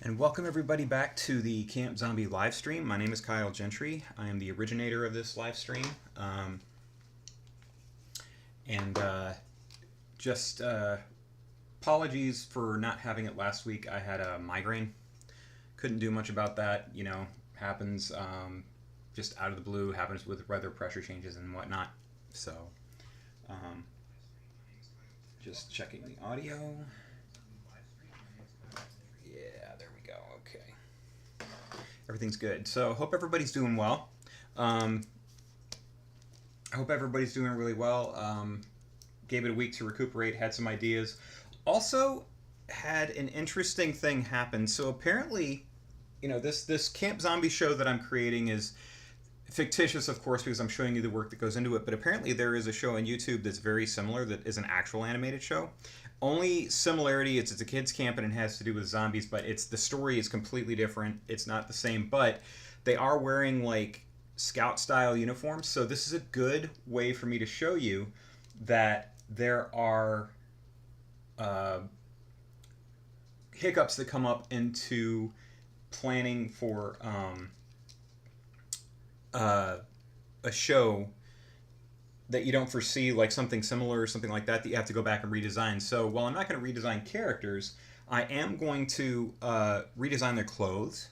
And welcome everybody back to the Camp Zombie live stream. My name is Kyle Gentry. I am the originator of this live stream. And just apologies for not having it last week. I had a migraine. Couldn't do much about that. You know, happens just out of the blue. Happens with weather pressure changes and whatnot. So, just checking the audio. Yeah, there we go. Okay. Everything's good. So, hope everybody's doing well. I hope everybody's doing really well. Gave it a week to recuperate, had some ideas. Also, had an interesting thing happen. So, apparently, you know, this Camp Zombie show that I'm creating is fictitious, of course, because I'm showing you the work that goes into it. But apparently, there is a show on YouTube that's very similar that is an actual animated show. Only similarity is it's a kids camp and it has to do with zombies, but the story is completely different. It's not the same, but they are wearing like scout style uniforms. So this is a good way for me to show you that there are hiccups that come up into planning for a show that you don't foresee, like something similar or something like that, that you have to go back and redesign. So while I'm not going to redesign characters, I am going to redesign their clothes.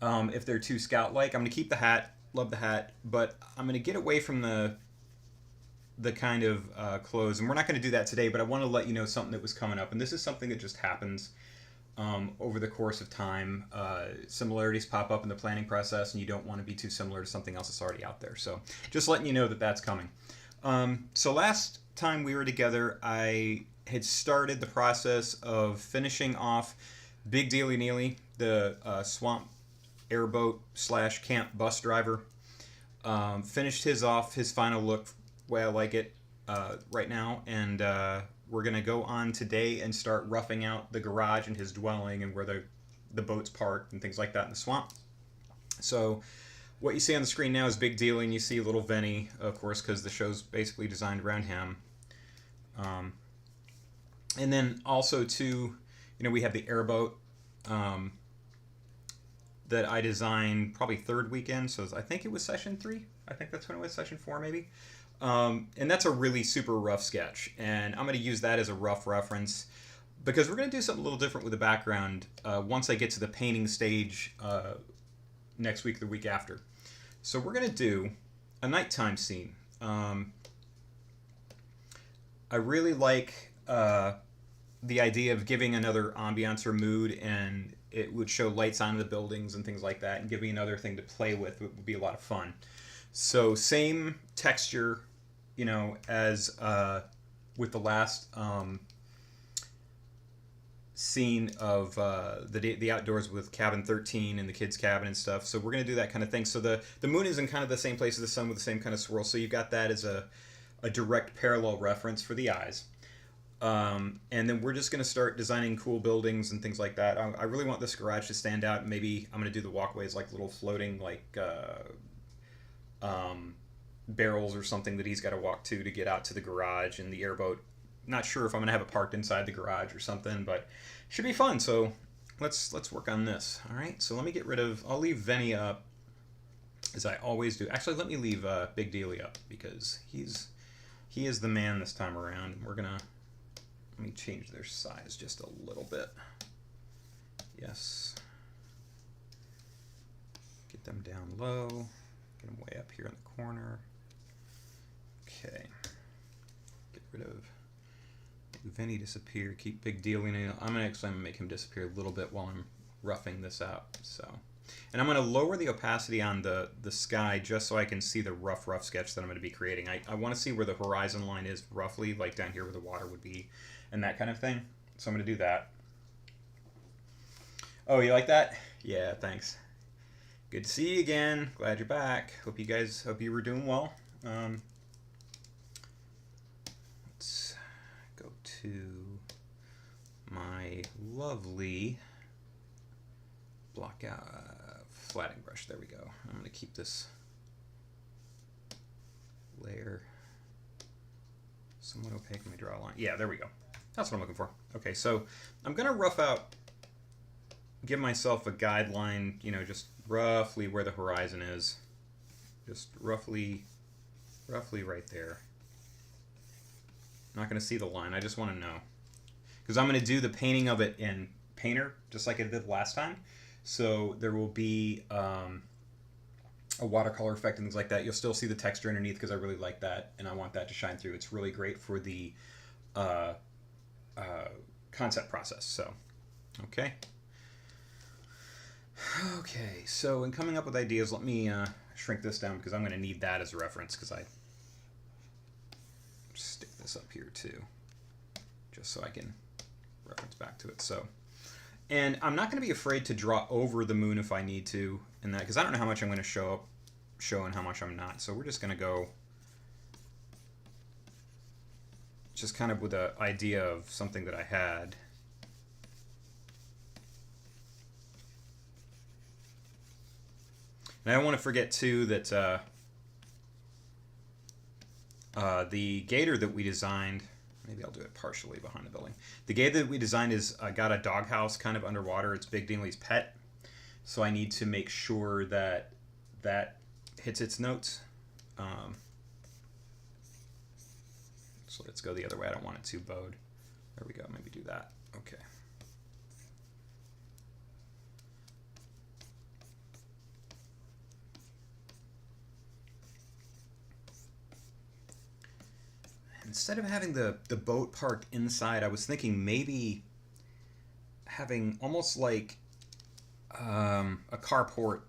If they're too scout-like, I'm going to keep the hat, love the hat, but I'm going to get away from the kind of clothes, and we're not going to do that today, but I want to let you know something that was coming up, and this is something that just happens over the course of time. Similarities pop up in the planning process, and you don't want to be too similar to something else that's already out there. So just letting you know that that's coming. So last time we were together, I had started the process of finishing off Big Dealy Neely, the swamp airboat / camp bus driver. Finished his final look, way I like it right now, and we're going to go on today and start roughing out the garage and his dwelling and where the boat's parked and things like that in the swamp. So what you see on the screen now is Big Dealy, and you see little Vinny, of course, because the show's basically designed around him. And then also, too, you know, we have the airboat that I designed probably third weekend. So I think it was session 3. I think that's when it was, session 4 maybe. And that's a really super rough sketch, and I'm going to use that as a rough reference because we're going to do something a little different with the background once I get to the painting stage next week, the week after. So we're going to do a nighttime scene. I really like the idea of giving another ambiance or mood, and it would show lights on the buildings and things like that, and give me another thing to play with. It would be a lot of fun. So same texture, you know, as with the last scene of the outdoors with cabin 13 and the kids' cabin and stuff. So we're going to do that kind of thing. So the moon is in kind of the same place as the sun with the same kind of swirl. So you've got that as a direct parallel reference for the eyes. And then we're just going to start designing cool buildings and things like that. I really want this garage to stand out. Maybe I'm going to do the walkways like little floating like barrels or something that he's got to walk to get out to the garage, and the airboat. Not sure if I'm going to have it parked inside the garage or something, but should be fun. So let's work on this. All right, so let me get rid of, I'll leave Venny up as I always do. Actually, let me leave Big Dealy up because he is the man this time around, and let me change their size just a little bit. Yes. Get them down low. Get them way up here in the corner. Okay. Get rid of Vinny, disappear. Keep Big Dealy. I'm going to make him disappear a little bit while I'm roughing this out. So, and I'm going to lower the opacity on the sky just so I can see the rough sketch that I'm going to be creating. I want to see where the horizon line is roughly, like down here where the water would be and that kind of thing. So I'm going to do that. Oh, you like that? Yeah, thanks. Good to see you again. Glad you're back. Hope you were doing well. Let's go to my lovely block out flatting brush. There we go. I'm going to keep this layer somewhat opaque. Let me draw a line. Yeah, there we go. That's what I'm looking for. Okay, so I'm going to rough out give myself a guideline, you know, just roughly where the horizon is. Just roughly right there. I'm not going to see the line. I just want to know. Because I'm going to do the painting of it in Painter, just like I did last time. So there will be a watercolor effect and things like that. You'll still see the texture underneath because I really like that, and I want that to shine through. It's really great for the concept process. So, okay. Okay, so in coming up with ideas, let me shrink this down because I'm going to need that as a reference because I stick this up here too, just so I can reference back to it. So, and I'm not going to be afraid to draw over the moon if I need to in that because I don't know how much I'm going to show and how much I'm not. So we're just going to go just kind of with an idea of something that I had. And I don't want to forget, too, that the gator that we designed, maybe I'll do it partially behind the building. The gator that we designed is got a doghouse kind of underwater. It's Big Dingley's pet. So I need to make sure that that hits its notes. So let's go the other way. I don't want it too bowed. There we go. Maybe do that. Okay. Instead of having the boat parked inside, I was thinking maybe having almost like a carport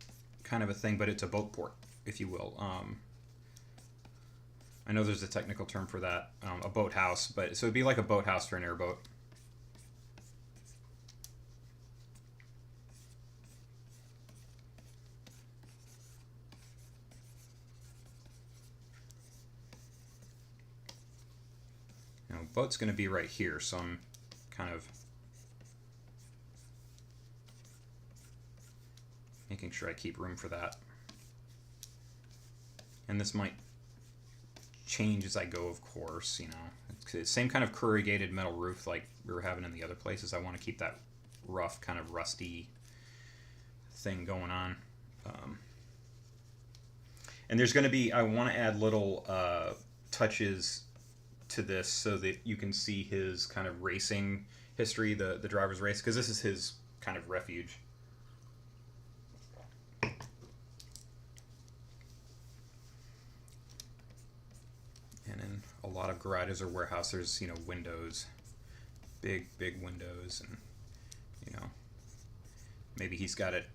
kind of a thing, but it's a boat port, if you will. I know there's a technical term for that, a boathouse, but so it'd be like a boathouse for an airboat. Now, boat's going to be right here, so I'm kind of making sure I keep room for that. And this might change as I go, of course, you know. It's the same kind of corrugated metal roof like we were having in the other places. I want to keep that rough, kind of rusty thing going on. And there's going to be, I want to add little touches to this so that you can see his kind of racing history, the driver's race, because this is his kind of refuge. And in a lot of garages or warehouses, there's, you know, windows, big windows, and, you know, maybe he's got it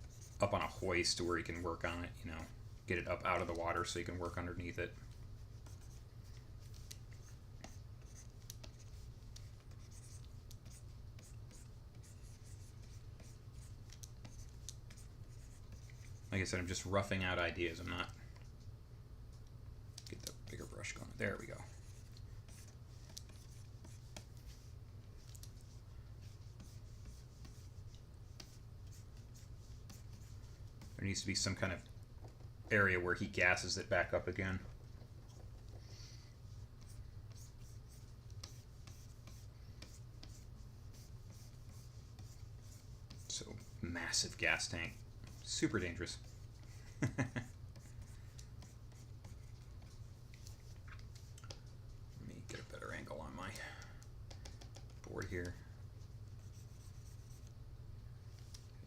up on a hoist to where he can work on it, you know, get it up out of the water so he can work underneath it. Like I said, I'm just roughing out ideas. I'm not... Get the bigger brush going. There we go. There needs to be some kind of area where he gasses it back up again. So, massive gas tank. Super dangerous. Let me get a better angle on my board here.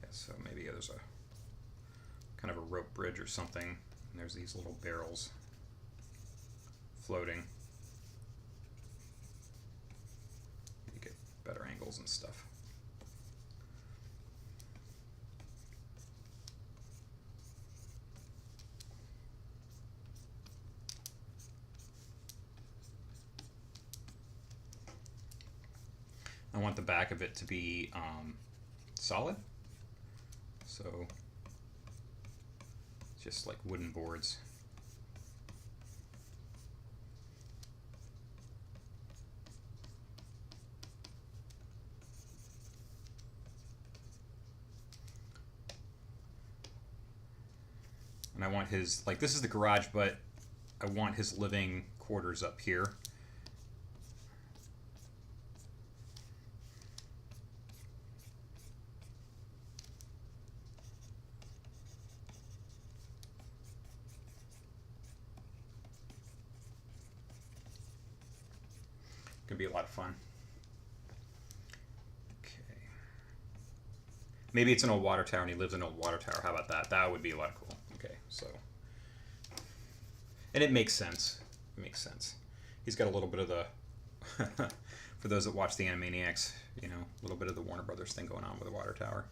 Yeah, so maybe there's a kind of a rope bridge or something, and there's these little barrels floating. You get better angles and stuff. I want the back of it to be solid, so just like wooden boards. And I want his, like, this is the garage, but I want his living quarters up here. going to be a lot of fun. Okay. Maybe it's an old water tower and he lives in an old water tower. How about that? That would be a lot of cool. Okay, so. And it makes sense. It makes sense. He's got a little bit of the, for those that watch the Animaniacs, you know, a little bit of the Warner Brothers thing going on with the water tower.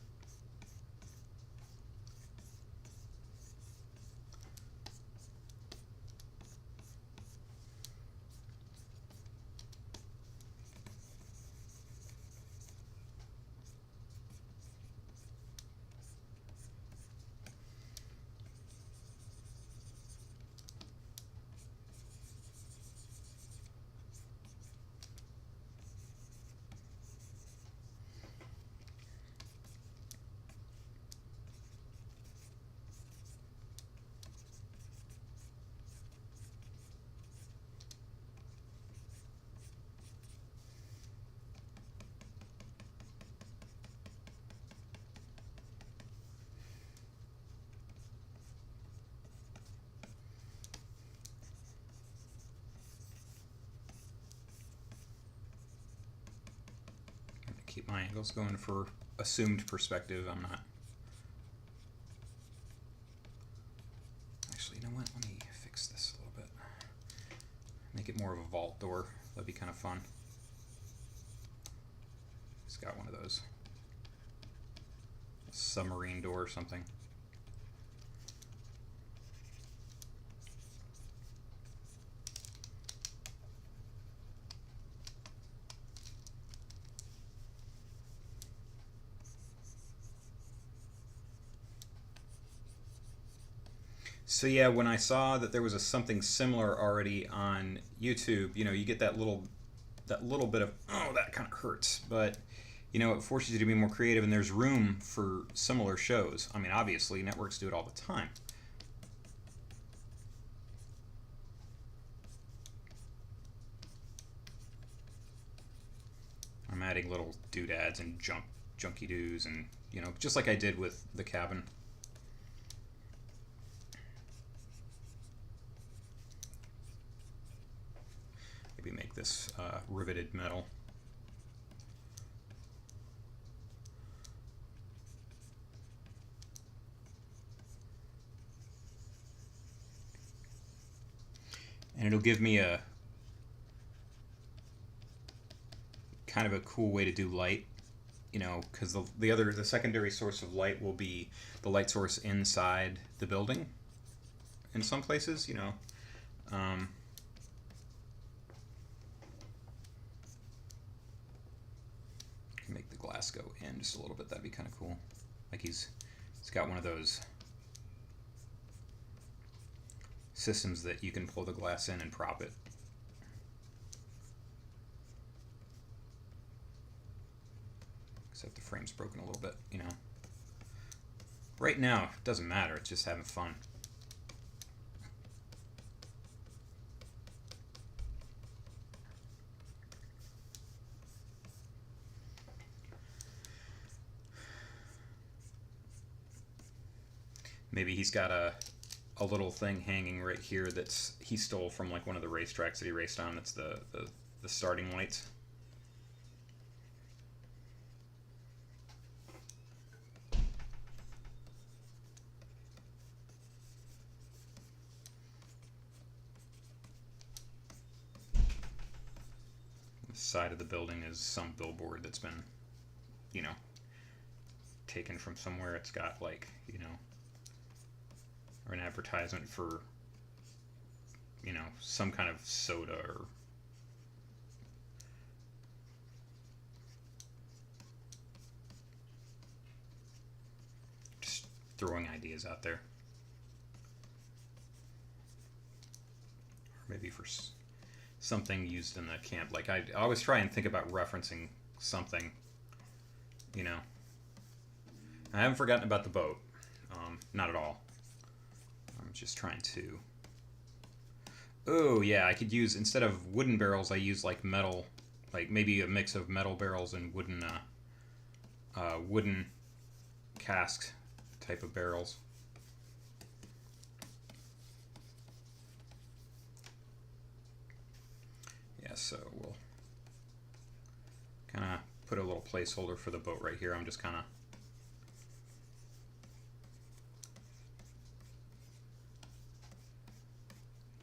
Keep my angles going for assumed perspective. I'm not. Actually, you know what? Let me fix this a little bit. Make it more of a vault door. That'd be kind of fun. It's got one of those. A submarine door or something. So yeah, when I saw that there was something similar already on YouTube, you know, you get that little bit of, oh, that kind of hurts, but you know, it forces you to be more creative, and there's room for similar shows. I mean, obviously, networks do it all the time. I'm adding little doodads and junky doos, and you know, just like I did with the cabin. Maybe make this riveted metal. And it'll give me a kind of a cool way to do light, you know, because the secondary source of light will be the light source inside the building in some places, you know. Can make the glass go in just a little bit. That'd be kind of cool. Like he's got one of those systems that you can pull the glass in and prop it. Except the frame's broken a little bit, you know. Right now, it doesn't matter. It's just having fun. Maybe he's got a little thing hanging right here that's he stole from like one of the racetracks that he raced on. That's the starting lights. The side of the building is some billboard that's been, you know, taken from somewhere. It's got like, you know, or an advertisement for, you know, some kind of soda or just throwing ideas out there. Or maybe for something used in the camp. Like I always try and think about referencing something, you know. I haven't forgotten about the boat. Not at all. I'm just trying to... Oh, yeah, I could use, instead of wooden barrels, I use like metal, like maybe a mix of metal barrels and wooden cask type of barrels. Yeah, so we'll kind of put a little placeholder for the boat right here. I'm just kind of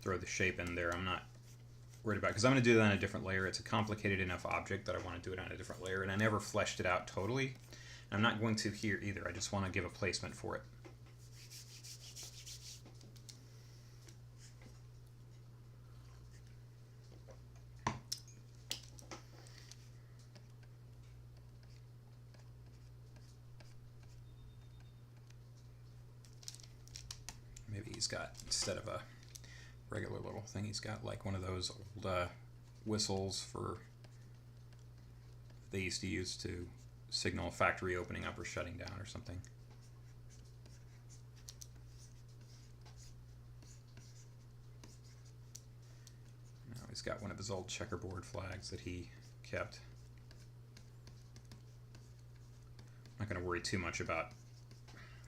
throw the shape in there. I'm not worried about, because I'm going to do that on a different layer. It's a complicated enough object that I want to do it on a different layer, and I never fleshed it out totally. I'm not going to here either. I just want to give a placement for it. Maybe he's got, instead of a regular little thing, he's got like one of those old whistles for they used to use to signal a factory opening up or shutting down or something. Now he's got one of his old checkerboard flags that he kept. I'm not going to worry too much about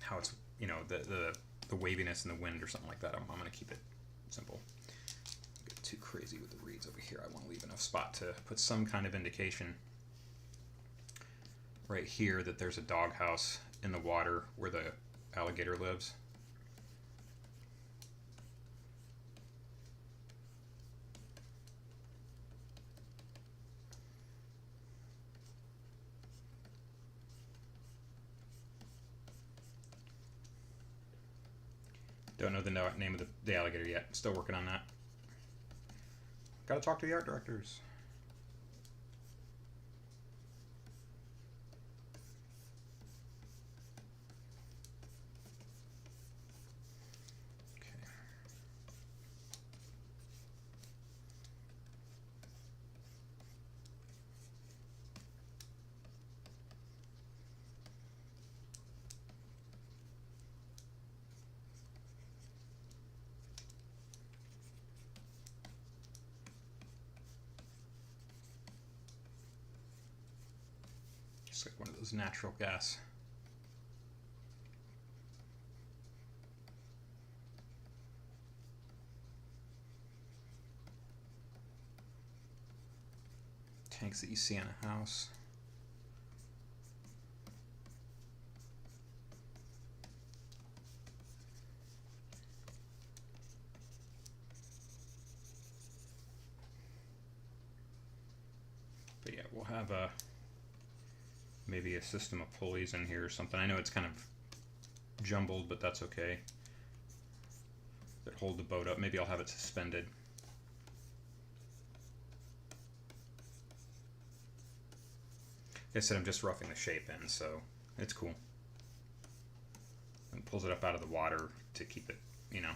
how it's, you know, the waviness in the wind or something like that. I'm going to keep it simple. Don't get too crazy with the reeds over here. I want to leave enough spot to put some kind of indication right here that there's a doghouse in the water where the alligator lives. Don't know the name of the alligator yet. Still working on that. Gotta talk to the art directors. Just like one of those natural gas. Tanks that you see on a house. But yeah, we'll have a maybe a system of pulleys in here or something. I know it's kind of jumbled, but that's okay. That hold the boat up. Maybe I'll have it suspended. Like I said, I'm just roughing the shape in, so it's cool. And pulls it up out of the water to keep it, you know.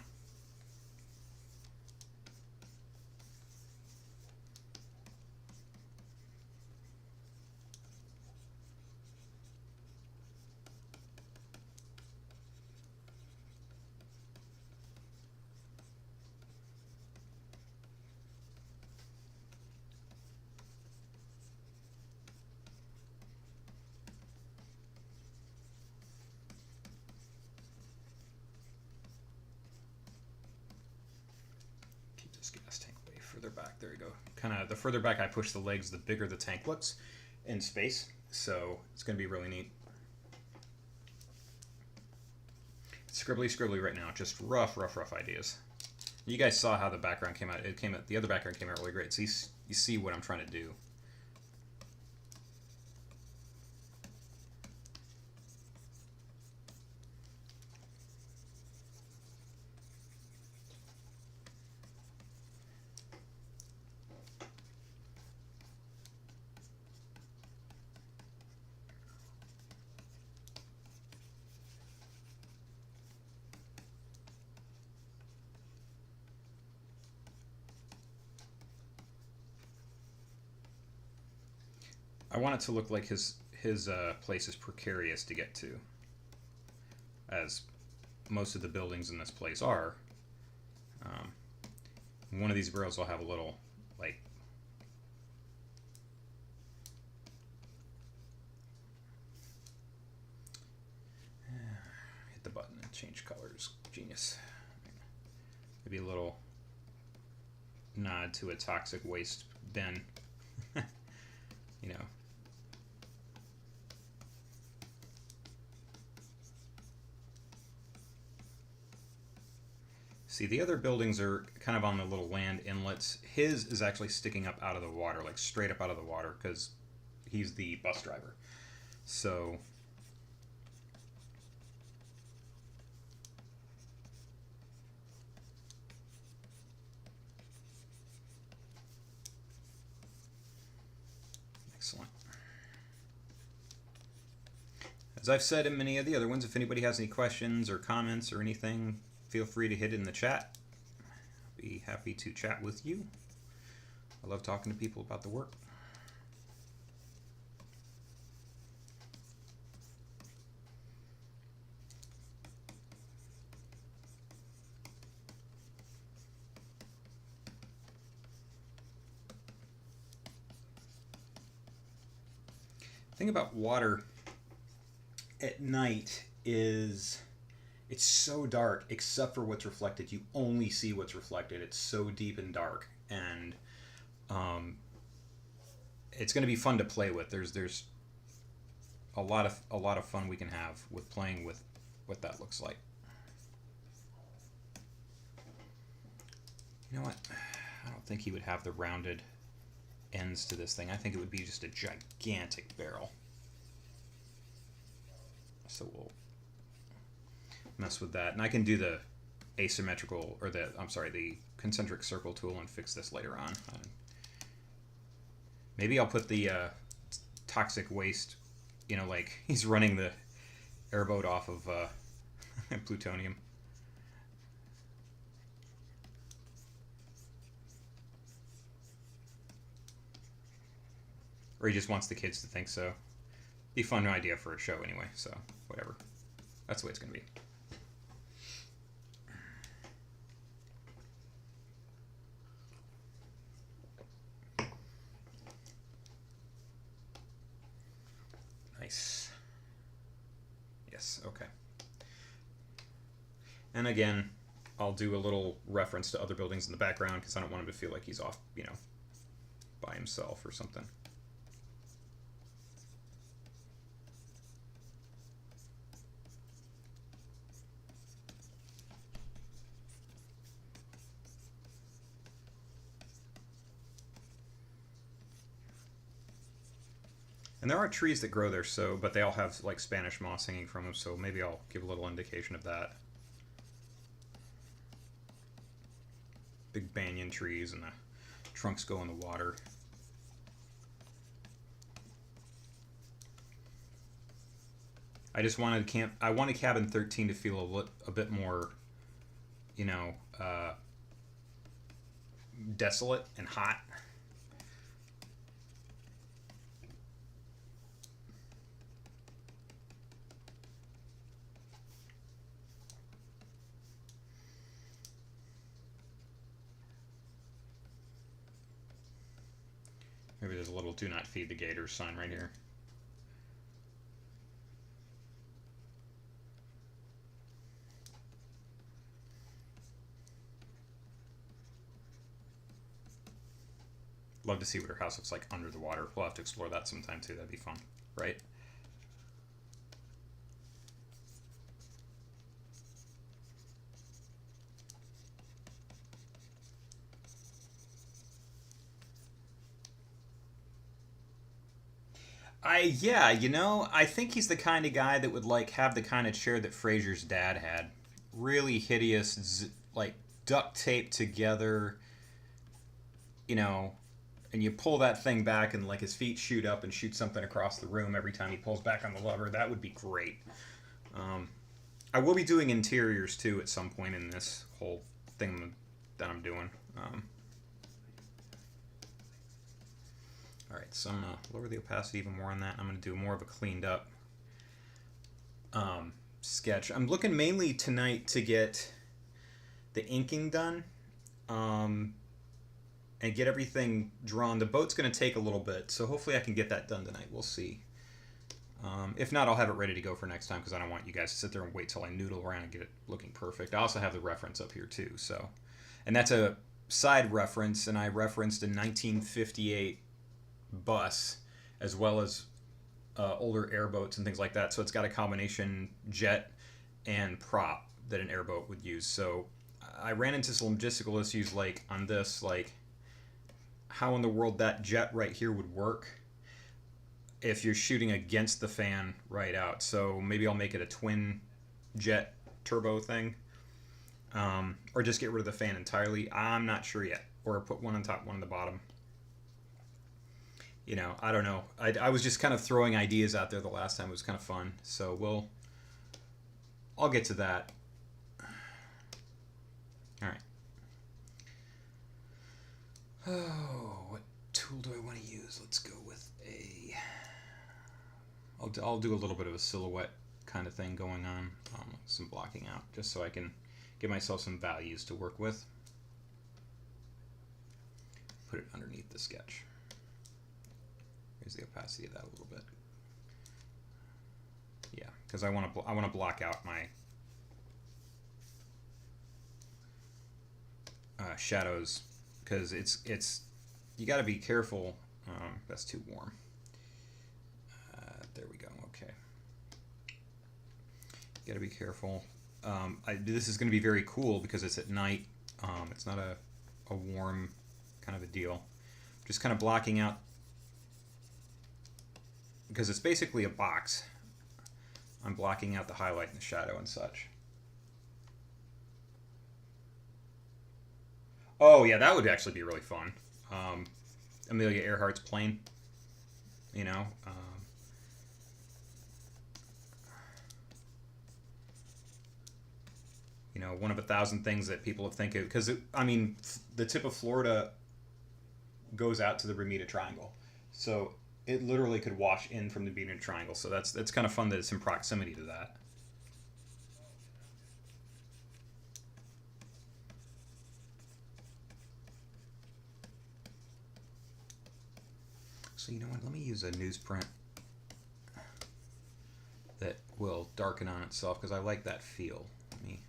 Gas tank way further back. There you go. Kind of the further back I push the legs, the bigger the tank looks in space. So it's going to be really neat. Scribbly right now. Just rough ideas. You guys saw how the background came out. The other background came out really great. So you see what I'm trying to do. I want it to look like his place is precarious to get to, as most of the buildings in this place are. One of these barrels will have a little, like, hit the button and change colors. Genius. Maybe a little nod to a toxic waste bin. You know, See, the other buildings are kind of on the little land inlets. His is actually sticking up out of the water, like straight up out of the water, because he's the bus driver. So excellent. As I've said in many of the other ones, if anybody has any questions or comments or anything, feel free to hit it in the chat. I'll be happy to chat with you. I love talking to people about the work. The thing about water at night is it's so dark except for what's reflected. You only see what's reflected. It's so deep and dark, and it's going to be fun to play with. There's a lot of fun we can have with playing with what that looks like. You know what? I don't think he would have the rounded ends to this thing. I think it would be just a gigantic barrel. So we'll mess with that, and I can do the asymmetrical, or the concentric circle tool and fix this later on. Maybe I'll put the toxic waste, like he's running the airboat off of plutonium. Or he just wants the kids to think so. Be a fun idea for a show anyway, so whatever. That's the way it's going to be. Nice. Yes, okay. And again, I'll do a little reference to other buildings in the background because I don't want him to feel like he's off, by himself or something. And there are trees that grow there, but they all have like Spanish moss hanging from them, so maybe I'll give a little indication of that. Big banyan trees, and the trunks go in the water. I just wanted I wanted cabin 13 to feel a bit more, desolate and hot. Maybe there's a little "Do not feed the gators" sign right here. Love to see what her house looks like under the water. We'll have to explore that sometime too. That'd be fun, right? I think he's the kind of guy that would have the kind of chair that Frasier's dad had. Really hideous, duct taped together, and you pull that thing back and his feet shoot up and shoot something across the room every time he pulls back on the lever. That would be great. I will be doing interiors too at some point in this whole thing that I'm doing. Alright, so I'm going to lower the opacity even more on that. I'm going to do more of a cleaned up sketch. I'm looking mainly tonight to get the inking done and get everything drawn. The boat's going to take a little bit, so hopefully I can get that done tonight. We'll see. If not, I'll have it ready to go for next time because I don't want you guys to sit there and wait till I noodle around and get it looking perfect. I also have the reference up here too, so. And that's a side reference, and I referenced a 1958 bus as well as older airboats and things like that, so it's got a combination jet and prop that an airboat would use. So I ran into some logistical issues like on this, like how in the world that jet right here would work if you're shooting against the fan right out. So maybe I'll make it a twin jet turbo thing, or just get rid of the fan entirely. I'm not sure yet, or put one on top, one on the bottom. You know, I don't know. I was just kind of throwing ideas out there the last time. It was kind of fun. So I'll get to that. All right. Oh, what tool do I want to use? Let's go with a... I'll do a little bit of a silhouette kind of thing going on. Some blocking out, just so I can give myself some values to work with. Put it underneath the sketch. Raise the opacity of that a little bit. Yeah, because I want to block out my shadows, because it's you got to be careful. That's too warm. There we go. Okay. You got to be careful. This is going to be very cool because it's at night. It's not a warm kind of a deal. Just kind of blocking out, because it's basically a box. I'm blocking out the highlight and the shadow and such. Oh yeah, that would actually be really fun. Amelia Earhart's plane. You know. You know, one of 1,000 things that people have think of, because I mean, the tip of Florida goes out to the Bermuda Triangle, so it literally could wash in from the Bermuda Triangle. So that's kind of fun that it's in proximity to that. So you know what? Let me use a newsprint that will darken on itself, because I like that feel. Let me...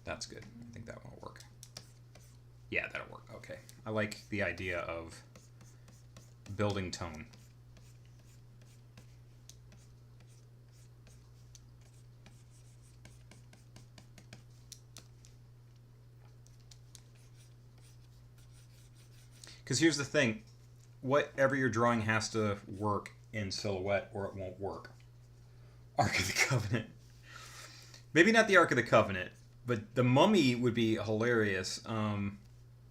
That's good. I think that one will work. Yeah, that'll work. Okay. I like the idea of building tone. Because here's the thing. Whatever you're drawing has to work in silhouette or it won't work. Ark of the Covenant. Maybe not the Ark of the Covenant, but the Mummy would be hilarious.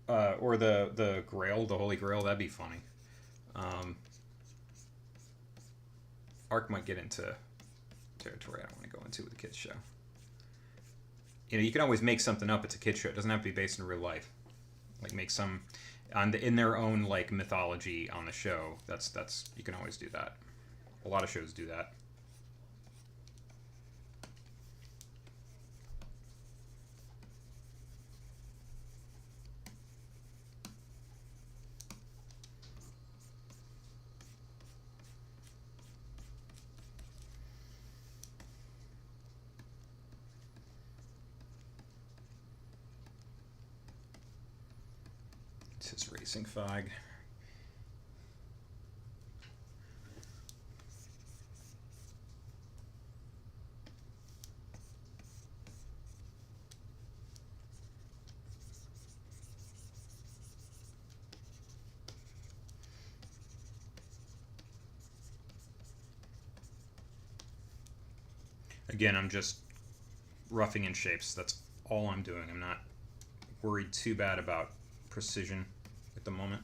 Or the Grail, the Holy Grail, that'd be funny. Ark might get into territory I don't want to go into with a kids show. You know, you can always make something up. It's a kids show. It doesn't have to be based in real life. Like make some in their own like mythology on the show. That's you can always do that. A lot of shows do that. This is Racing Fog. Again, I'm just roughing in shapes. That's all I'm doing. I'm not worried too bad about precision at the moment.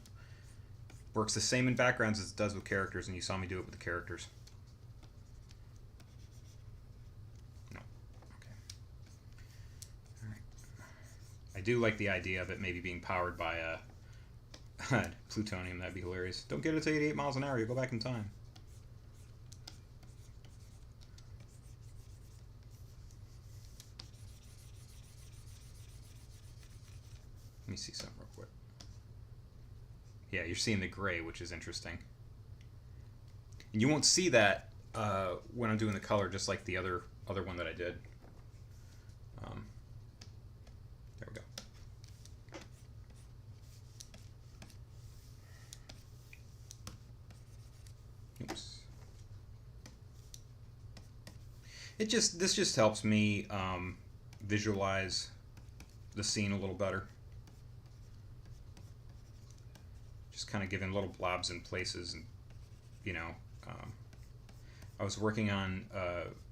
Works the same in backgrounds as it does with characters, and you saw me do it with the characters. No. Okay. Alright. I do like the idea of it maybe being powered by plutonium. That'd be hilarious. Don't get it to 88 miles an hour. You'll go back in time. Let me see something real quick. Yeah, you're seeing the gray, which is interesting. And you won't see that when I'm doing the color, just like the other one that I did. There we go. Oops. This just helps me visualize the scene a little better. Just kind of giving little blobs in places, and you know, um, I was working on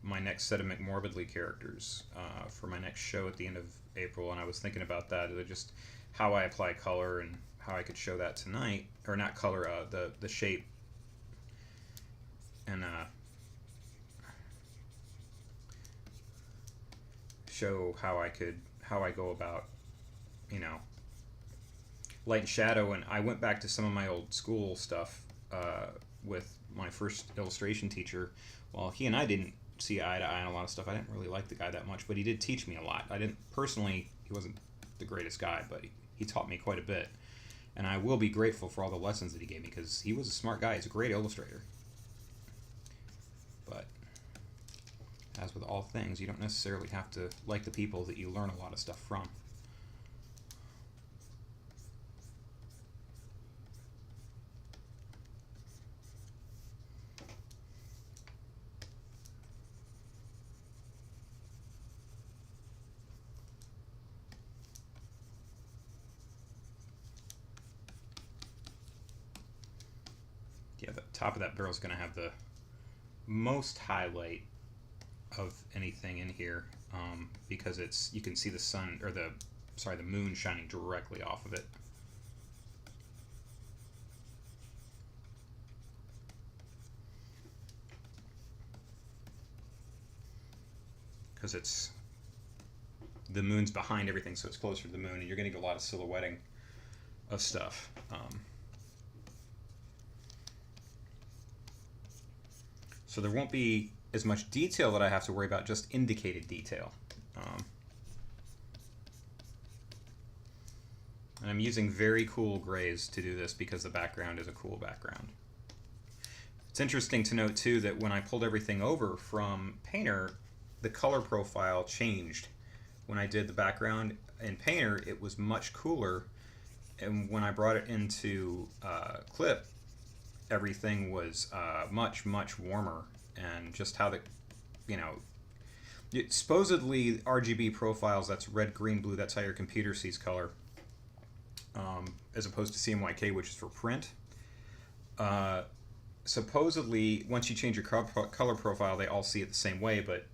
my next set of McMorbidly characters for my next show at the end of April, and I was thinking about that, just how I apply color and how I could show that tonight, or not color, the shape, and show how I go about, you know, light and shadow. And I went back to some of my old school stuff with my first illustration teacher. Well, he and I didn't see eye to eye on a lot of stuff. I didn't really like the guy that much, but he did teach me a lot. I didn't personally, he wasn't the greatest guy, but he taught me quite a bit. And I will be grateful for all the lessons that he gave me, because he was a smart guy. He's a great illustrator. But as with all things, you don't necessarily have to like the people that you learn a lot of stuff from. Yeah, the top of that barrel is going to have the most highlight of anything in here, because you can see the sun, or the moon shining directly off of it. Because the moon's behind everything, so it's closer to the moon, and you're getting a lot of silhouetting of stuff. So there won't be as much detail that I have to worry about, just indicated detail. And I'm using very cool grays to do this, because the background is a cool background. It's interesting to note too that when I pulled everything over from Painter, the color profile changed. When I did the background in Painter, it was much cooler, and when I brought it into Clip, everything was much warmer. And just how supposedly RGB profiles, that's red, green, blue, that's how your computer sees color, as opposed to CMYK, which is for print. Supposedly, once you change your color profile, they all see it the same way, but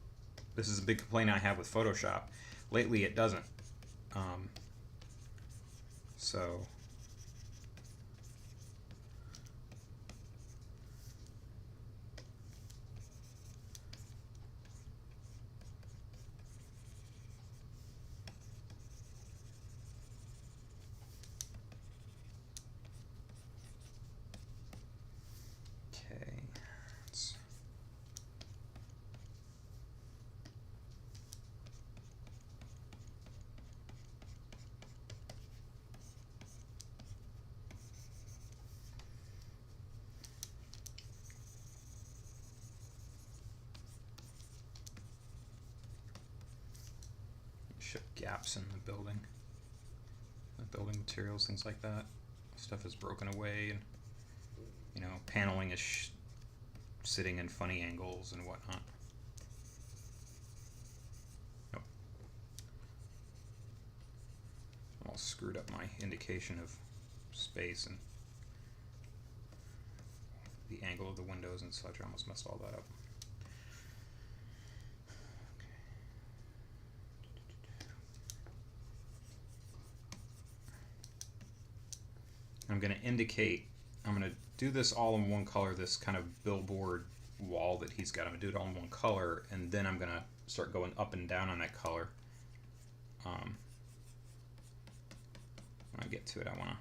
this is a big complaint I have with Photoshop. Lately, it doesn't. So show gaps in the building materials, things like that. Stuff is broken away, and paneling is sitting in funny angles and whatnot. Nope. I all screwed up my indication of space and the angle of the windows and such. I almost messed all that up. I'm going to indicate, I'm going to do this all in one color, this kind of billboard wall that he's got. I'm going to do it all in one color, and then I'm going to start going up and down on that color. When I get to it, I want to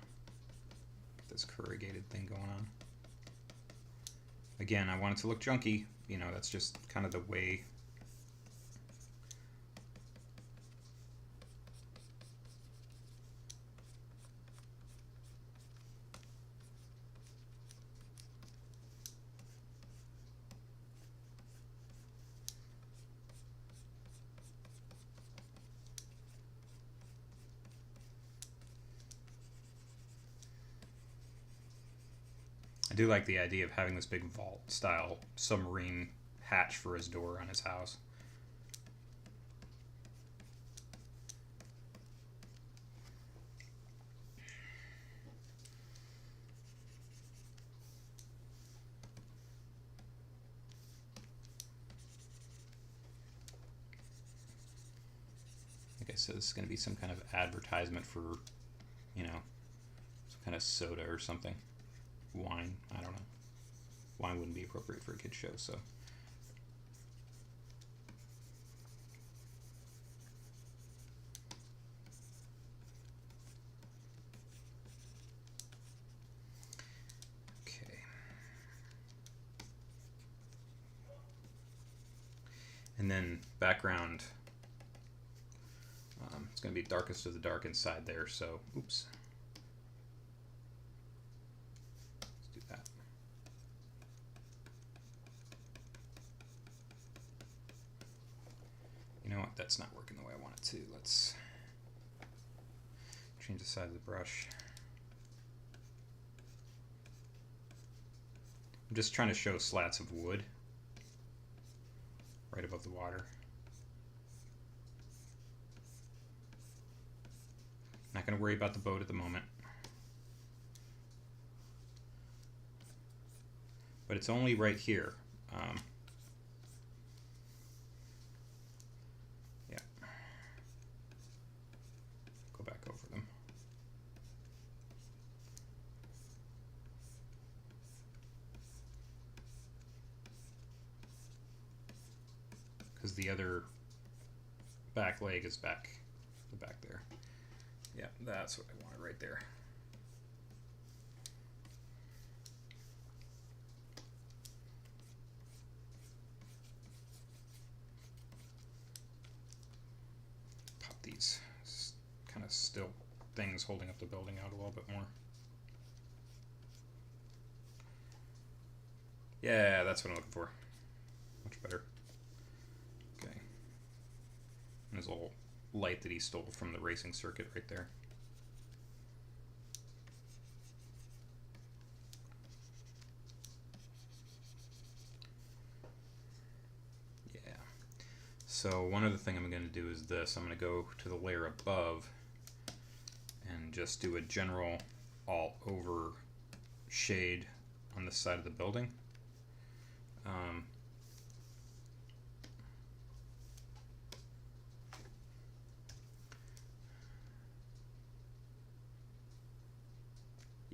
get this corrugated thing going on. Again, I want it to look junky. That's just kind of the way. I do like the idea of having this big vault-style submarine hatch for his door on his house. Like I said, this is going to be some kind of advertisement for, you know, some kind of soda or something. Wine, I don't know. Wine wouldn't be appropriate for a kid's show, so. Okay. And then background, it's going to be darkest of the dark inside there, so, oops. Let's do that. You know what, that's not working the way I want it to. Let's change the size of the brush. I'm just trying to show slats of wood right above the water. Not going to worry about the boat at the moment. But it's only right here. Yeah. Go back over them. Because the other back leg is back, the back there. Yeah, that's what I wanted right there. Pop these kind of still things holding up the building out a little bit more. Yeah, that's what I'm looking for. Much better. Okay. And there's a little light that he stole from the racing circuit right there. Yeah. So one other thing I'm going to do is this. I'm going to go to the layer above and just do a general all over shade on the side of the building.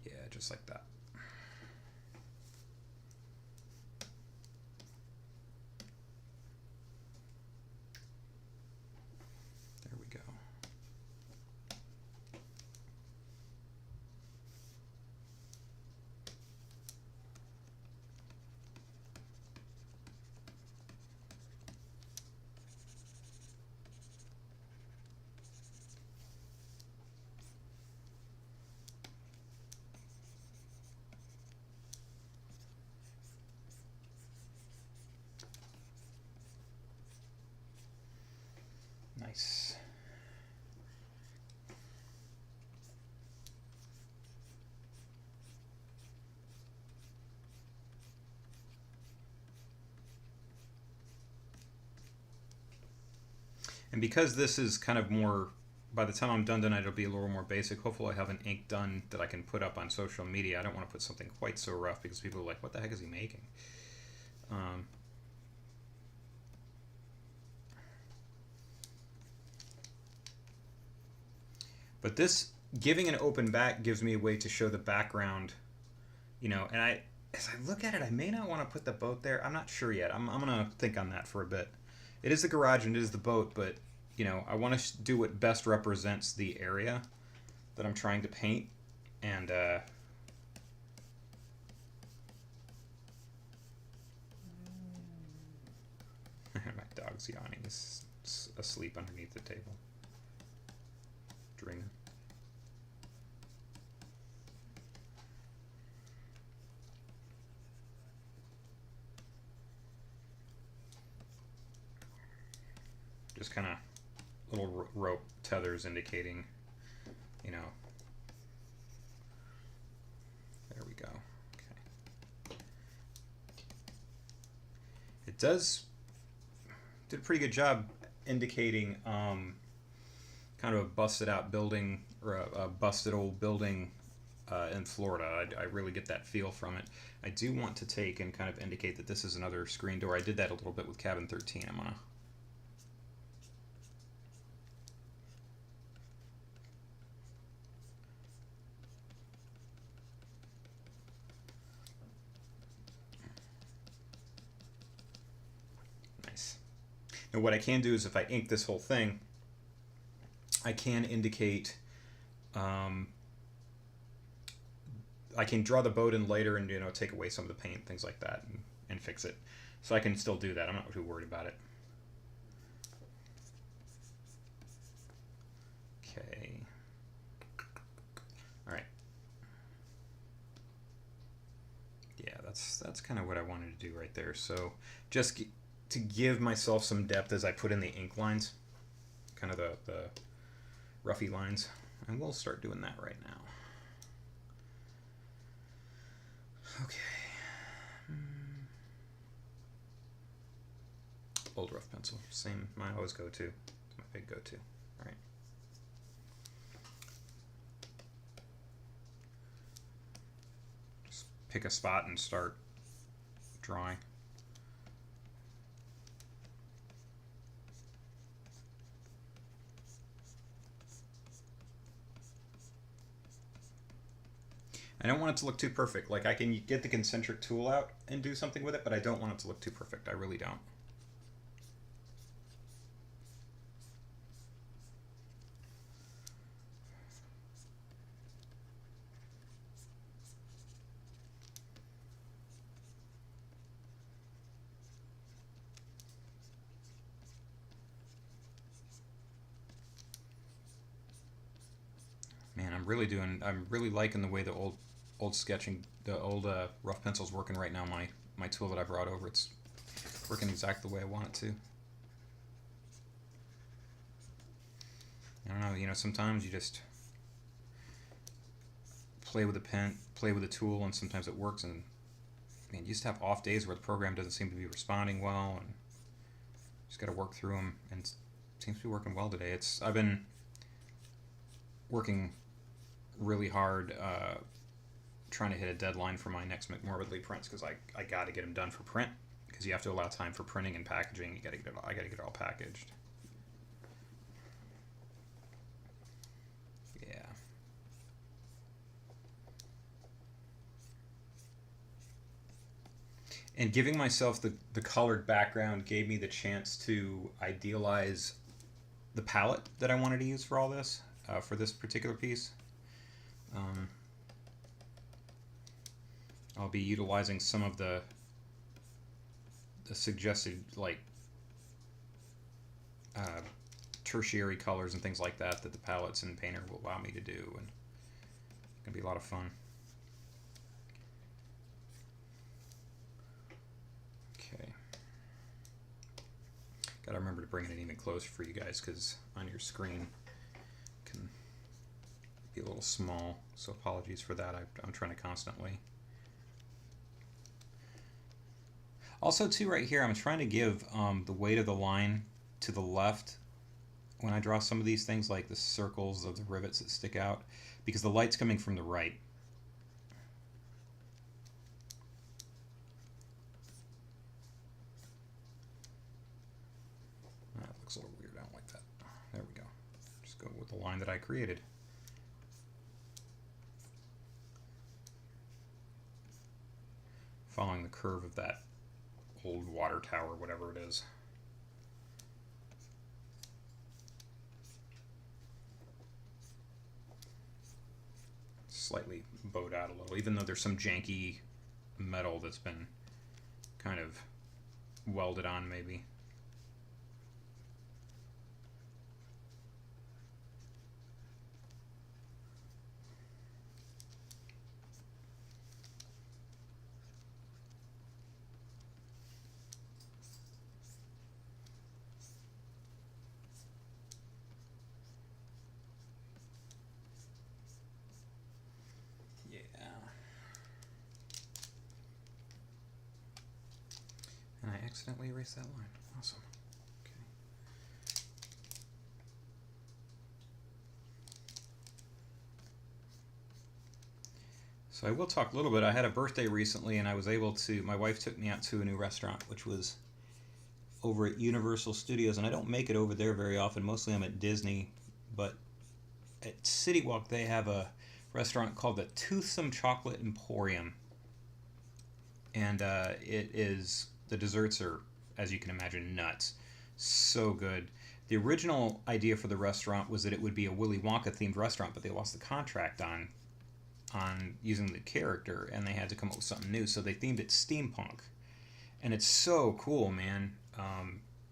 Yeah, just like that. There we go. Nice. And because this is kind of more, by the time I'm done tonight, it'll be a little more basic. Hopefully I have an ink done that I can put up on social media. I don't want to put something quite so rough because people are like, what the heck is he making? But this, giving an open back gives me a way to show the background, you know, and as I look at it, I may not want to put the boat there. I'm not sure yet. I'm going to think on that for a bit. It is the garage and it is the boat, but, you know, I want to do what best represents the area that I'm trying to paint. And, my dog's yawning. He's asleep underneath the table. Dreaming. Just kind of little rope tethers indicating, you know. There we go. Okay. It did a pretty good job indicating kind of a busted out building, or a busted old building in Florida. I really get that feel from it. I do want to take and kind of indicate that this is another screen door. I did that a little bit with Cabin 13. I'm gonna And what I can do is if I ink this whole thing, I can indicate, I can draw the boat in later and, take away some of the paint, things like that, and fix it. So I can still do that. I'm not too worried about it. Okay. All right. Yeah, that's kind of what I wanted to do right there. So just to give myself some depth as I put in the ink lines, kind of the roughy lines. And we'll start doing that right now. Okay. Old rough pencil. Same, my always go-to. It's my big go-to. All right. Just pick a spot and start drawing. I don't want it to look too perfect. Like, I can get the concentric tool out and do something with it, but I don't want it to look too perfect. I really don't. Man, I'm really liking the way the old sketching, the old rough pencil's working right now. My tool that I brought over, it's working exactly the way I want it to. I don't know, sometimes you just play with a pen, play with a tool, and sometimes it works. And man, you just have off days where the program doesn't seem to be responding well, and just got to work through them. And it seems to be working well today. I've been working really hard trying to hit a deadline for my next McMorbidly prints, because I got to get them done for print, because you have to allow time for printing and packaging. I got to get it all packaged. Yeah. And giving myself the colored background gave me the chance to idealize the palette that I wanted to use for all this, for this particular piece. I'll be utilizing some of the suggested, like, tertiary colors and things like that the palettes and Painter will allow me to do, and it's gonna be a lot of fun. Okay, gotta remember to bring it even closer for you guys, because on your screen it can be a little small, so apologies for that. I'm trying to constantly. Also, too, right here, I'm trying to give the weight of the line to the left when I draw some of these things, like the circles of the rivets that stick out, because the light's coming from the right. That looks a little weird. I don't like that. There we go. Just go with the line that I created. Following the curve of that old water tower, whatever it is. Slightly bowed out a little, even though there's some janky metal that's been kind of welded on, maybe. And I accidentally erased that line. Awesome. Okay. So I will talk a little bit. I had a birthday recently, and I was able to, my wife took me out to a new restaurant, which was over at Universal Studios, and I don't make it over there very often. Mostly I'm at Disney, but at City Walk they have a restaurant called the Toothsome Chocolate Emporium, and it is, the desserts are, as you can imagine, nuts. So good. The original idea for the restaurant was that it would be a Willy Wonka themed restaurant, but they lost the contract on using the character, and they had to come up with something new. So they themed it steampunk, and it's so cool, man.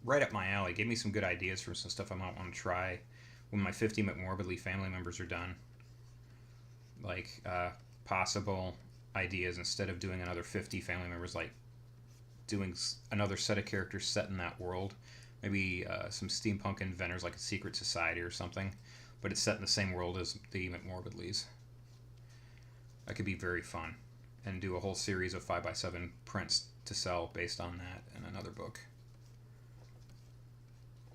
Right up my alley. Gave me some good ideas for some stuff I might want to try when my 50 McMorbidly family members are done. Like possible ideas instead of doing another 50 family members, like doing another set of characters set in that world. Maybe some steampunk inventors, like a secret society or something, but it's set in the same world as the McMorbidleys. That could be very fun, and do a whole series of 5x7 prints to sell based on that in another book.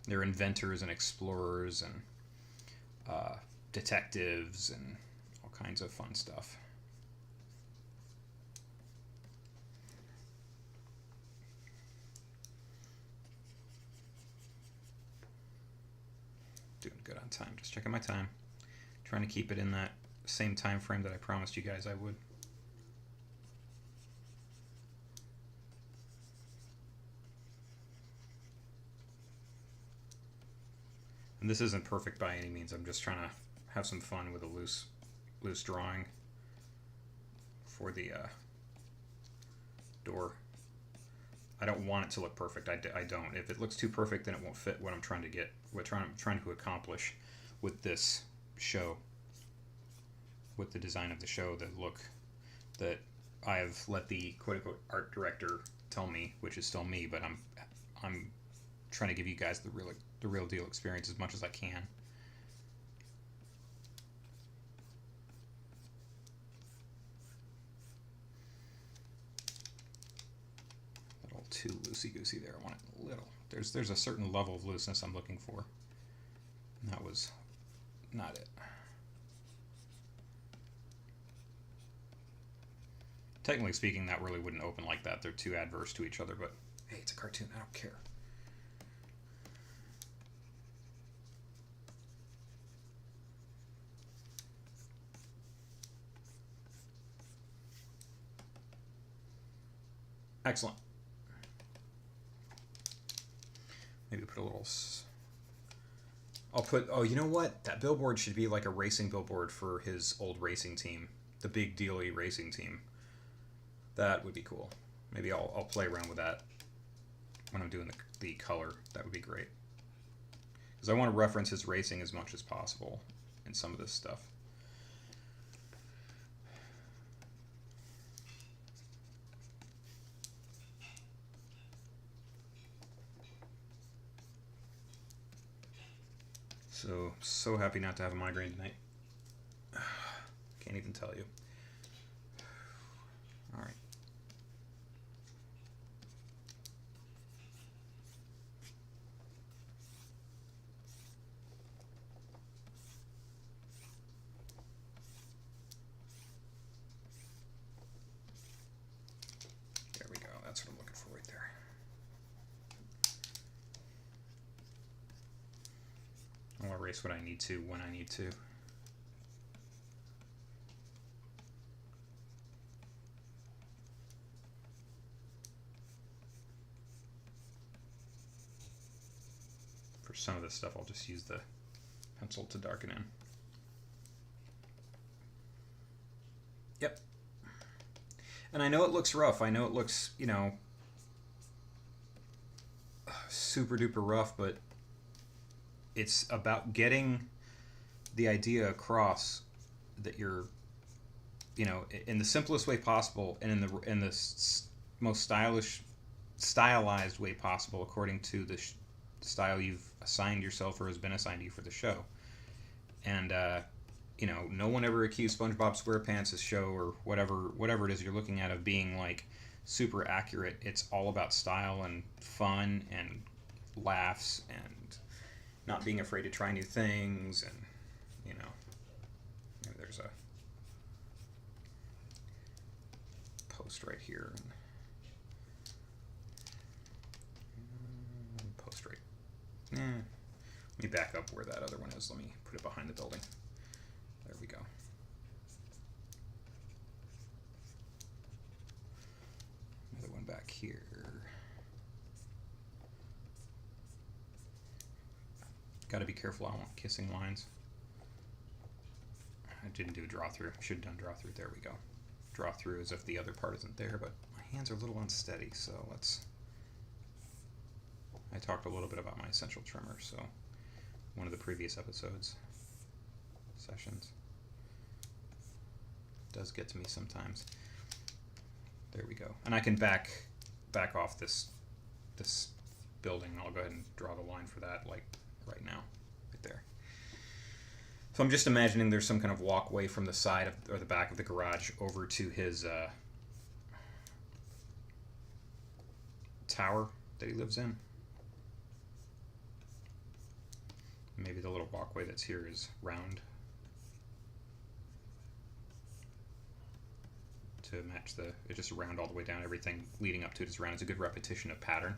They're inventors and explorers and detectives and all kinds of fun stuff. Doing good on time. Just checking my time. Trying to keep it in that same time frame that I promised you guys I would. And this isn't perfect by any means. I'm just trying to have some fun with a loose drawing for the door. I don't want it to look perfect. I don't. If it looks too perfect, then it won't fit what I'm trying to get. What I'm trying to accomplish with this show, with the design of the show, the look that I have let the quote unquote art director tell me, which is still me, but I'm trying to give you guys the real deal experience as much as I can. A little too loosey goosey there. I want it a little. There's a certain level of looseness I'm looking for. And that was not it. Technically speaking, that really wouldn't open like that. They're too adverse to each other, but hey, it's a cartoon. I don't care. Excellent. Maybe put a little... I'll put... Oh, you know what? That billboard should be like a racing billboard for his old racing team. The Big Dealy racing team. That would be cool. Maybe I'll play around with that when I'm doing the color. That would be great. Because I want to reference his racing as much as possible in some of this stuff. So happy not to have a migraine tonight. Can't even tell you. All right. There we go. That's what I'm looking for right there. I'll erase what I need to when I need to. For some of this stuff, I'll just use the pencil to darken in. Yep. And I know it looks rough. I know it looks, you know, super duper rough, but it's about getting the idea across that you're, you know, in the simplest way possible and in the most stylized way possible according to the style you've assigned yourself or has been assigned to you for the show. And you know, no one ever accused SpongeBob SquarePants' show or whatever it is you're looking at of being like super accurate. It's all about style and fun and laughs and not being afraid to try new things, and you know, there's a post right here. Post right. Let me back up where that other one is. Let me put it behind the building. There we go. Another one back here. Got to be careful. I don't want kissing lines. I didn't do a draw through. Should have done draw through. There we go. Draw through as if the other part isn't there, but my hands are a little unsteady, so let's... I talked a little bit about my essential tremor, so one of the previous sessions does get to me sometimes. There we go. And I can back off this building. I'll go ahead and draw the line for that, like right now, right there. So I'm just imagining there's some kind of walkway from the side of, or the back of the garage over to his tower that he lives in. Maybe the little walkway that's here is round to match it's just round all the way down. Everything leading up to it is round. It's a good repetition of pattern.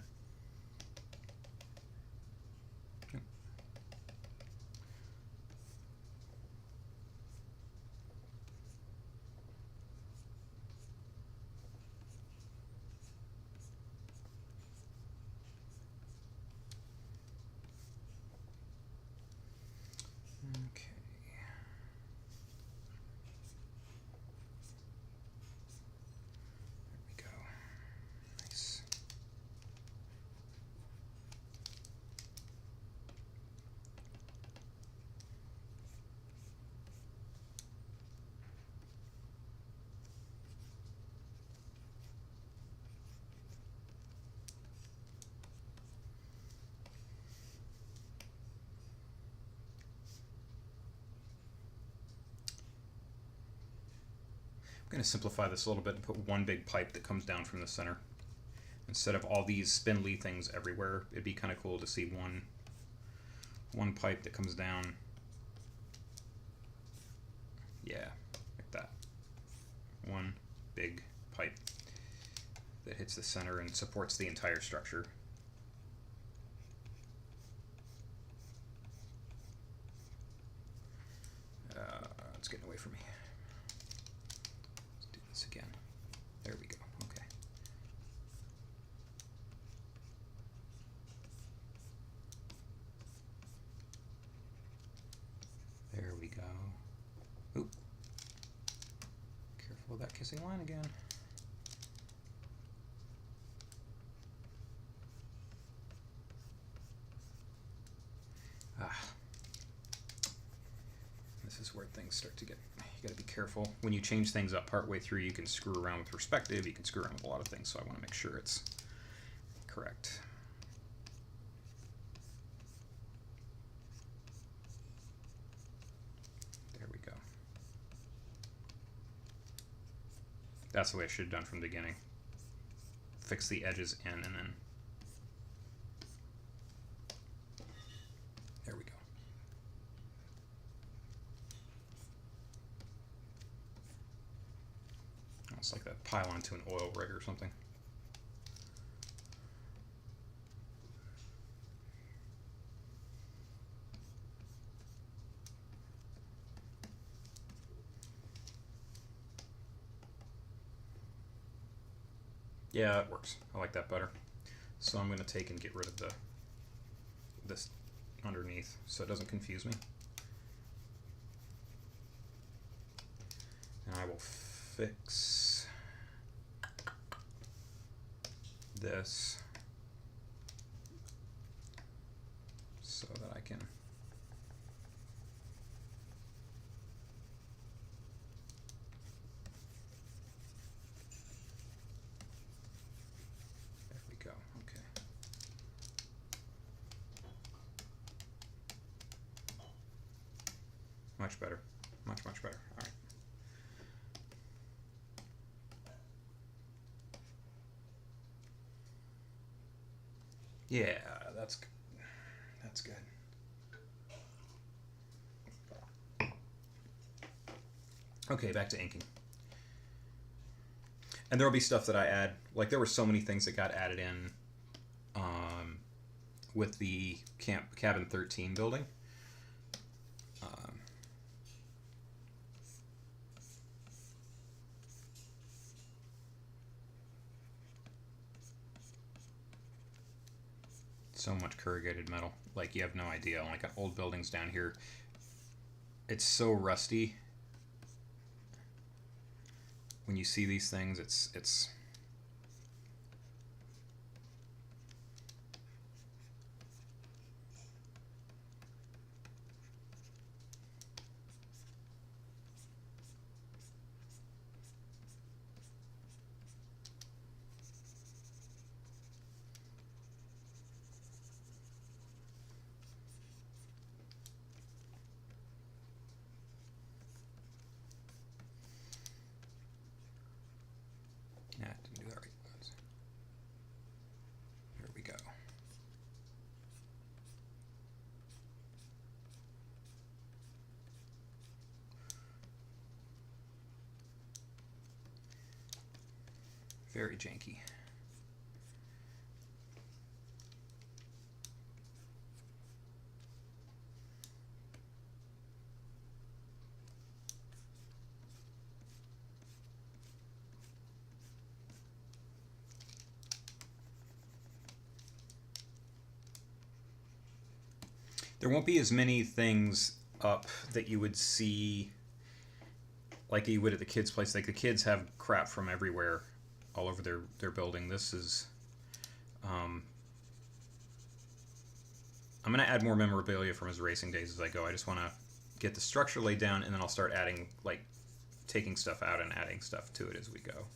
I'm going to simplify this a little bit and put one big pipe that comes down from the center. Instead of all these spindly things everywhere, it'd be kind of cool to see one pipe that comes down. Yeah, like that. One big pipe that hits the center and supports the entire structure. It's getting away from me. Let's do this again. There we go. Okay. There we go. Oop. Careful of that kissing line again. This is where things start to get, you got to be careful. When you change things up partway through, you can screw around with perspective, you can screw around with a lot of things, so I want to make sure it's correct. There we go. That's the way I should have done from the beginning. Fix the edges in and then there we go. It's like that pile onto an oil rig or something. Yeah, it works. I like that better. So I'm going to take and get rid of this underneath so it doesn't confuse me. And I will fix this so that I can there we go. Okay. Much better. Much better. All right. Yeah, that's good. Okay, back to inking. And there'll be stuff that I add. Like there were so many things that got added in with the cabin 13 building. So much corrugated metal. Like, you have no idea. Like, old buildings down here, it's so rusty. When you see these things, it's yeah, didn't do that right. There we go. Very janky. There won't be as many things up that you would see like you would at the kids' place. Like, the kids have crap from everywhere all over their building. This is I'm going to add more memorabilia from his racing days as I go. I just want to get the structure laid down, and then I'll start adding, like, taking stuff out and adding stuff to it as we go.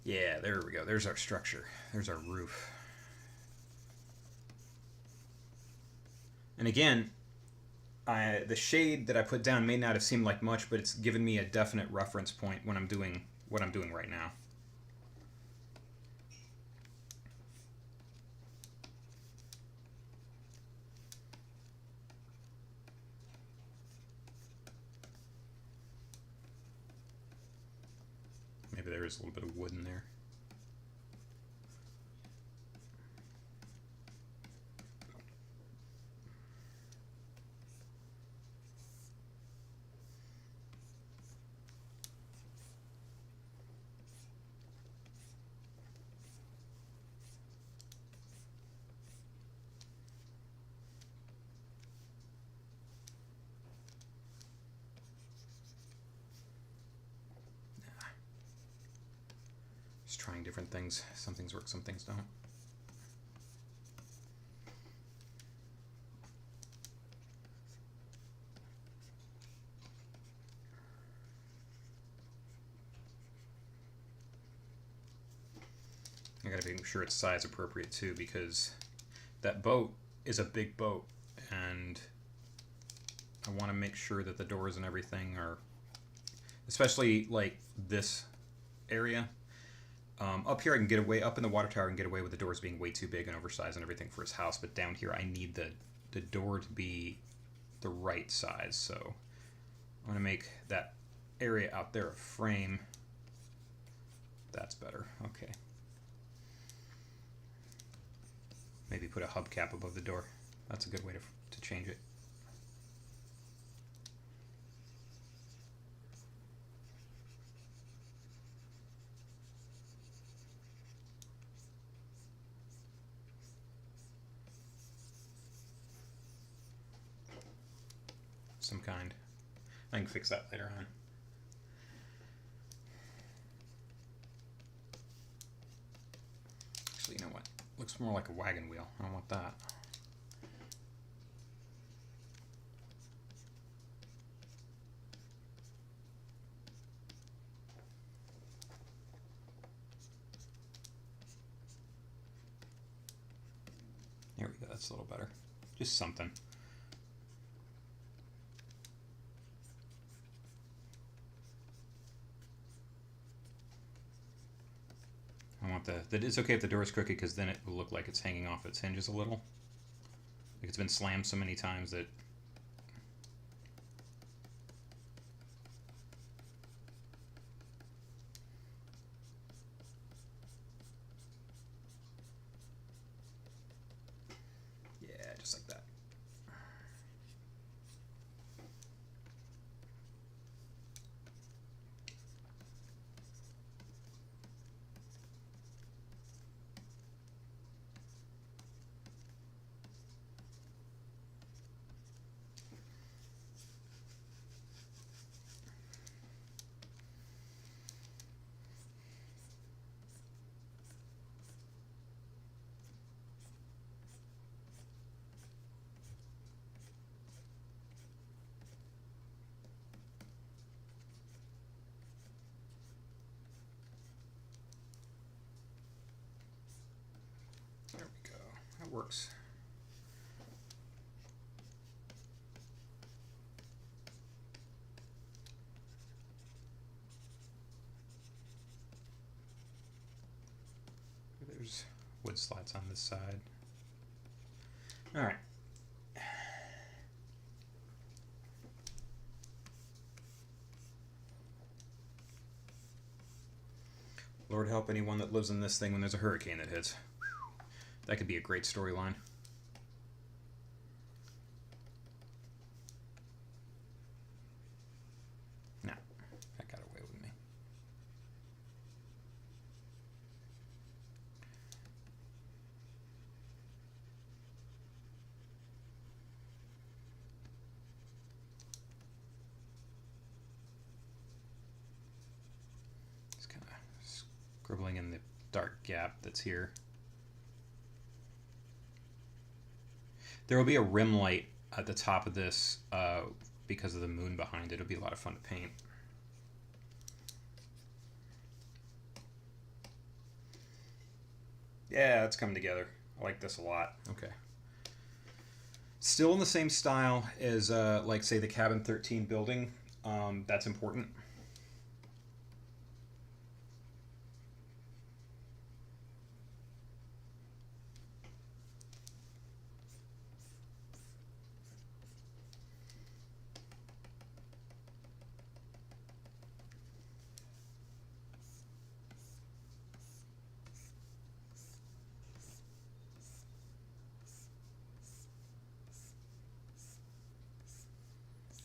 Yeah, there we go. There's our structure. There's our roof. And again, the shade that I put down may not have seemed like much, but it's given me a definite reference point when I'm doing what I'm doing right now. Maybe there is a little bit of wood in there. Just trying different things. Some things work, some things don't. I gotta make sure it's size appropriate too, because that boat is a big boat, and I want to make sure that the doors and everything are, especially like this area. Up here I can get away, up in the water tower I can get away with the doors being way too big and oversized and everything for his house, but down here I need the door to be the right size, so I'm going to make that area out there a frame. That's better. Okay. Maybe put a hubcap above the door. That's a good way to change it. Some kind. I can fix that later on. Actually, you know what? Looks more like a wagon wheel. I don't want that. There we go. That's a little better. Just something. I want it's okay if the door is crooked, because then it will look like it's hanging off its hinges a little. Like it's been slammed so many times that yeah, just like that. it works. There's wood slats on this side. All right. Lord help anyone that lives in this thing when there's a hurricane that hits. That could be a great storyline. No, that got away with me. It's kind of scribbling in the dark gap that's here. There will be a rim light at the top of this because of the moon behind it. It'll be a lot of fun to paint. Yeah, it's coming together. I like this a lot. Okay. Still in the same style as, like, say, the Cabin 13 building. That's important.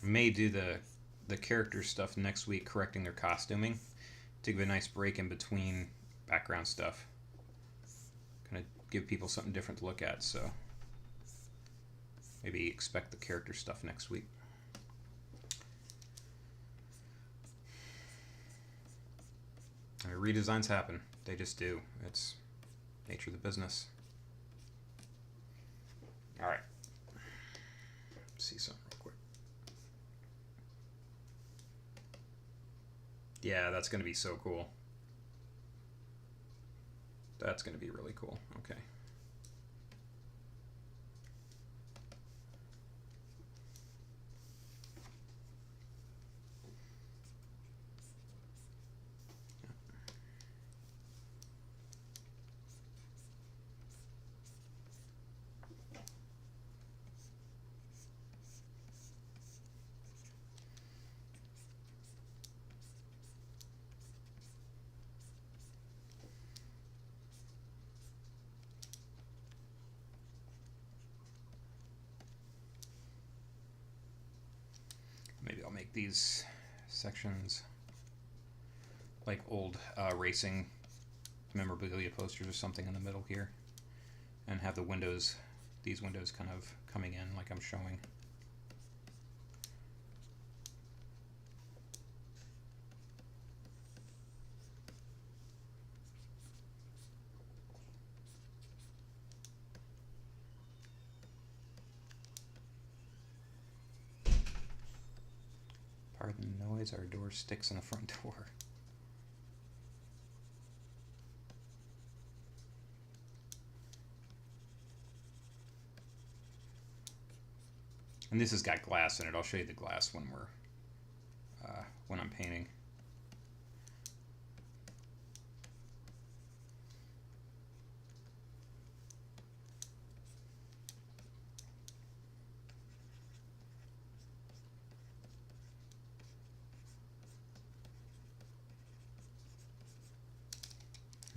May do the character stuff next week, correcting their costuming to give a nice break in between background stuff. Kind of give people something different to look at, so maybe expect the character stuff next week. I mean, redesigns happen. They just do. It's nature of the business. All right. Let's see something real quick. Yeah, that's going to be so cool. That's going to be really cool. Okay. Maybe I'll make these sections like old racing memorabilia posters or something in the middle here, and have the windows, these windows kind of coming in like I'm showing. Pardon the noise, our door sticks in the front door. And this has got glass in it. I'll show you the glass when when I'm painting.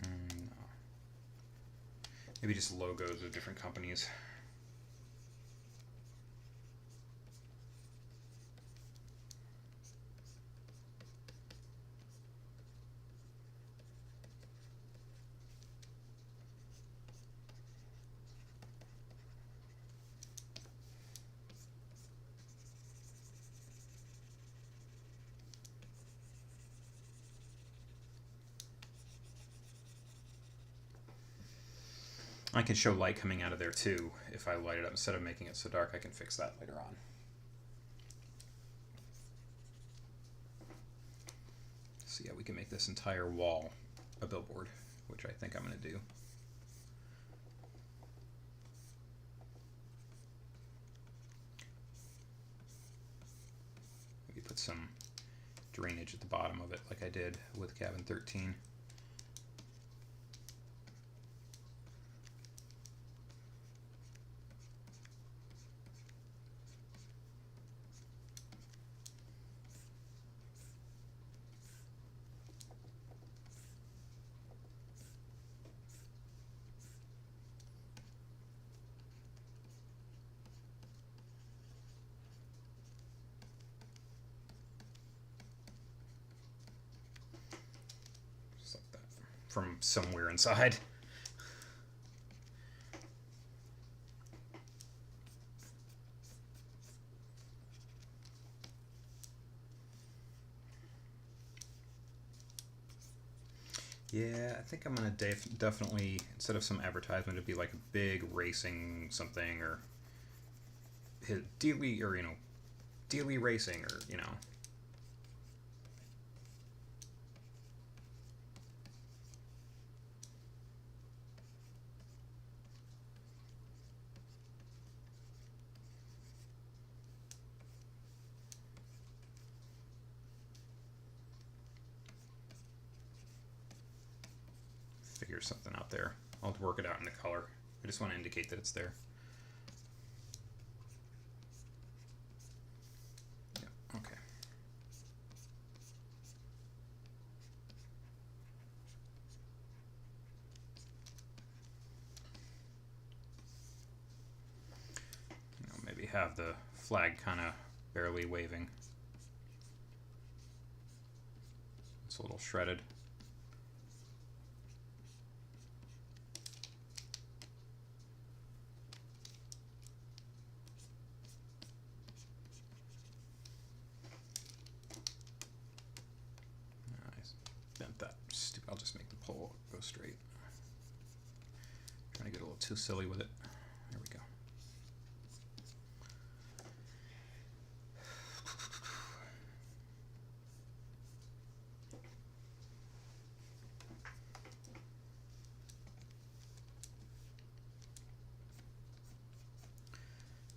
No. Maybe just logos of different companies. I can show light coming out of there too. If I light it up instead of making it so dark, I can fix that later on. So yeah, we can make this entire wall a billboard, which I think I'm going to do. drainage at the bottom of it like I did with cabin 13. From somewhere inside. Yeah, I think I'm gonna definitely, instead of some advertisement, it'd be like a big racing something, or Dealy, or Dealy Racing, or figure something out there. I'll work it out in the color. I just want to indicate that it's there. Yeah, okay. Maybe have the flag kind of barely waving. It's a little shredded. I'll just make the pole go straight. Trying to get a little too silly with it. There we go.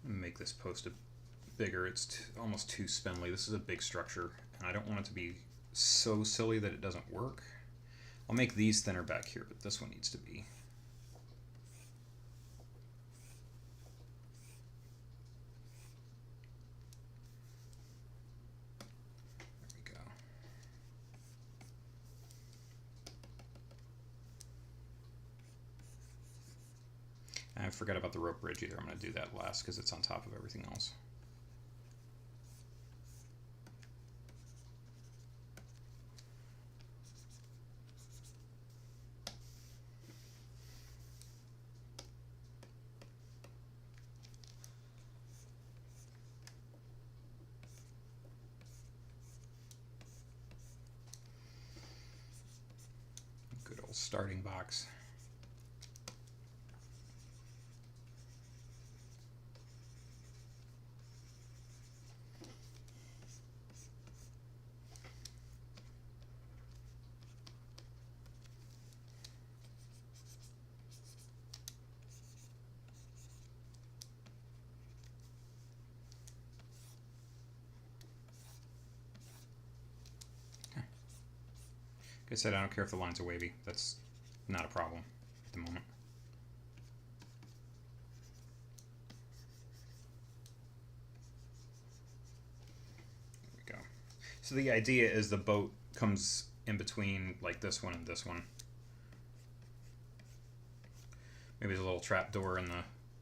Make this post a bigger. It's almost too spindly. This is a big structure, and I don't want it to be so silly that it doesn't work. I'll make these thinner back here, but this one needs to be. There we go. I forgot about the rope bridge either. I'm going to do that last because it's on top of everything else. Good old starting box. Like I said, I don't care if the lines are wavy. That's not a problem at the moment. There we go. So the idea is the boat comes in between like this one and this one. Maybe there's a little trap door in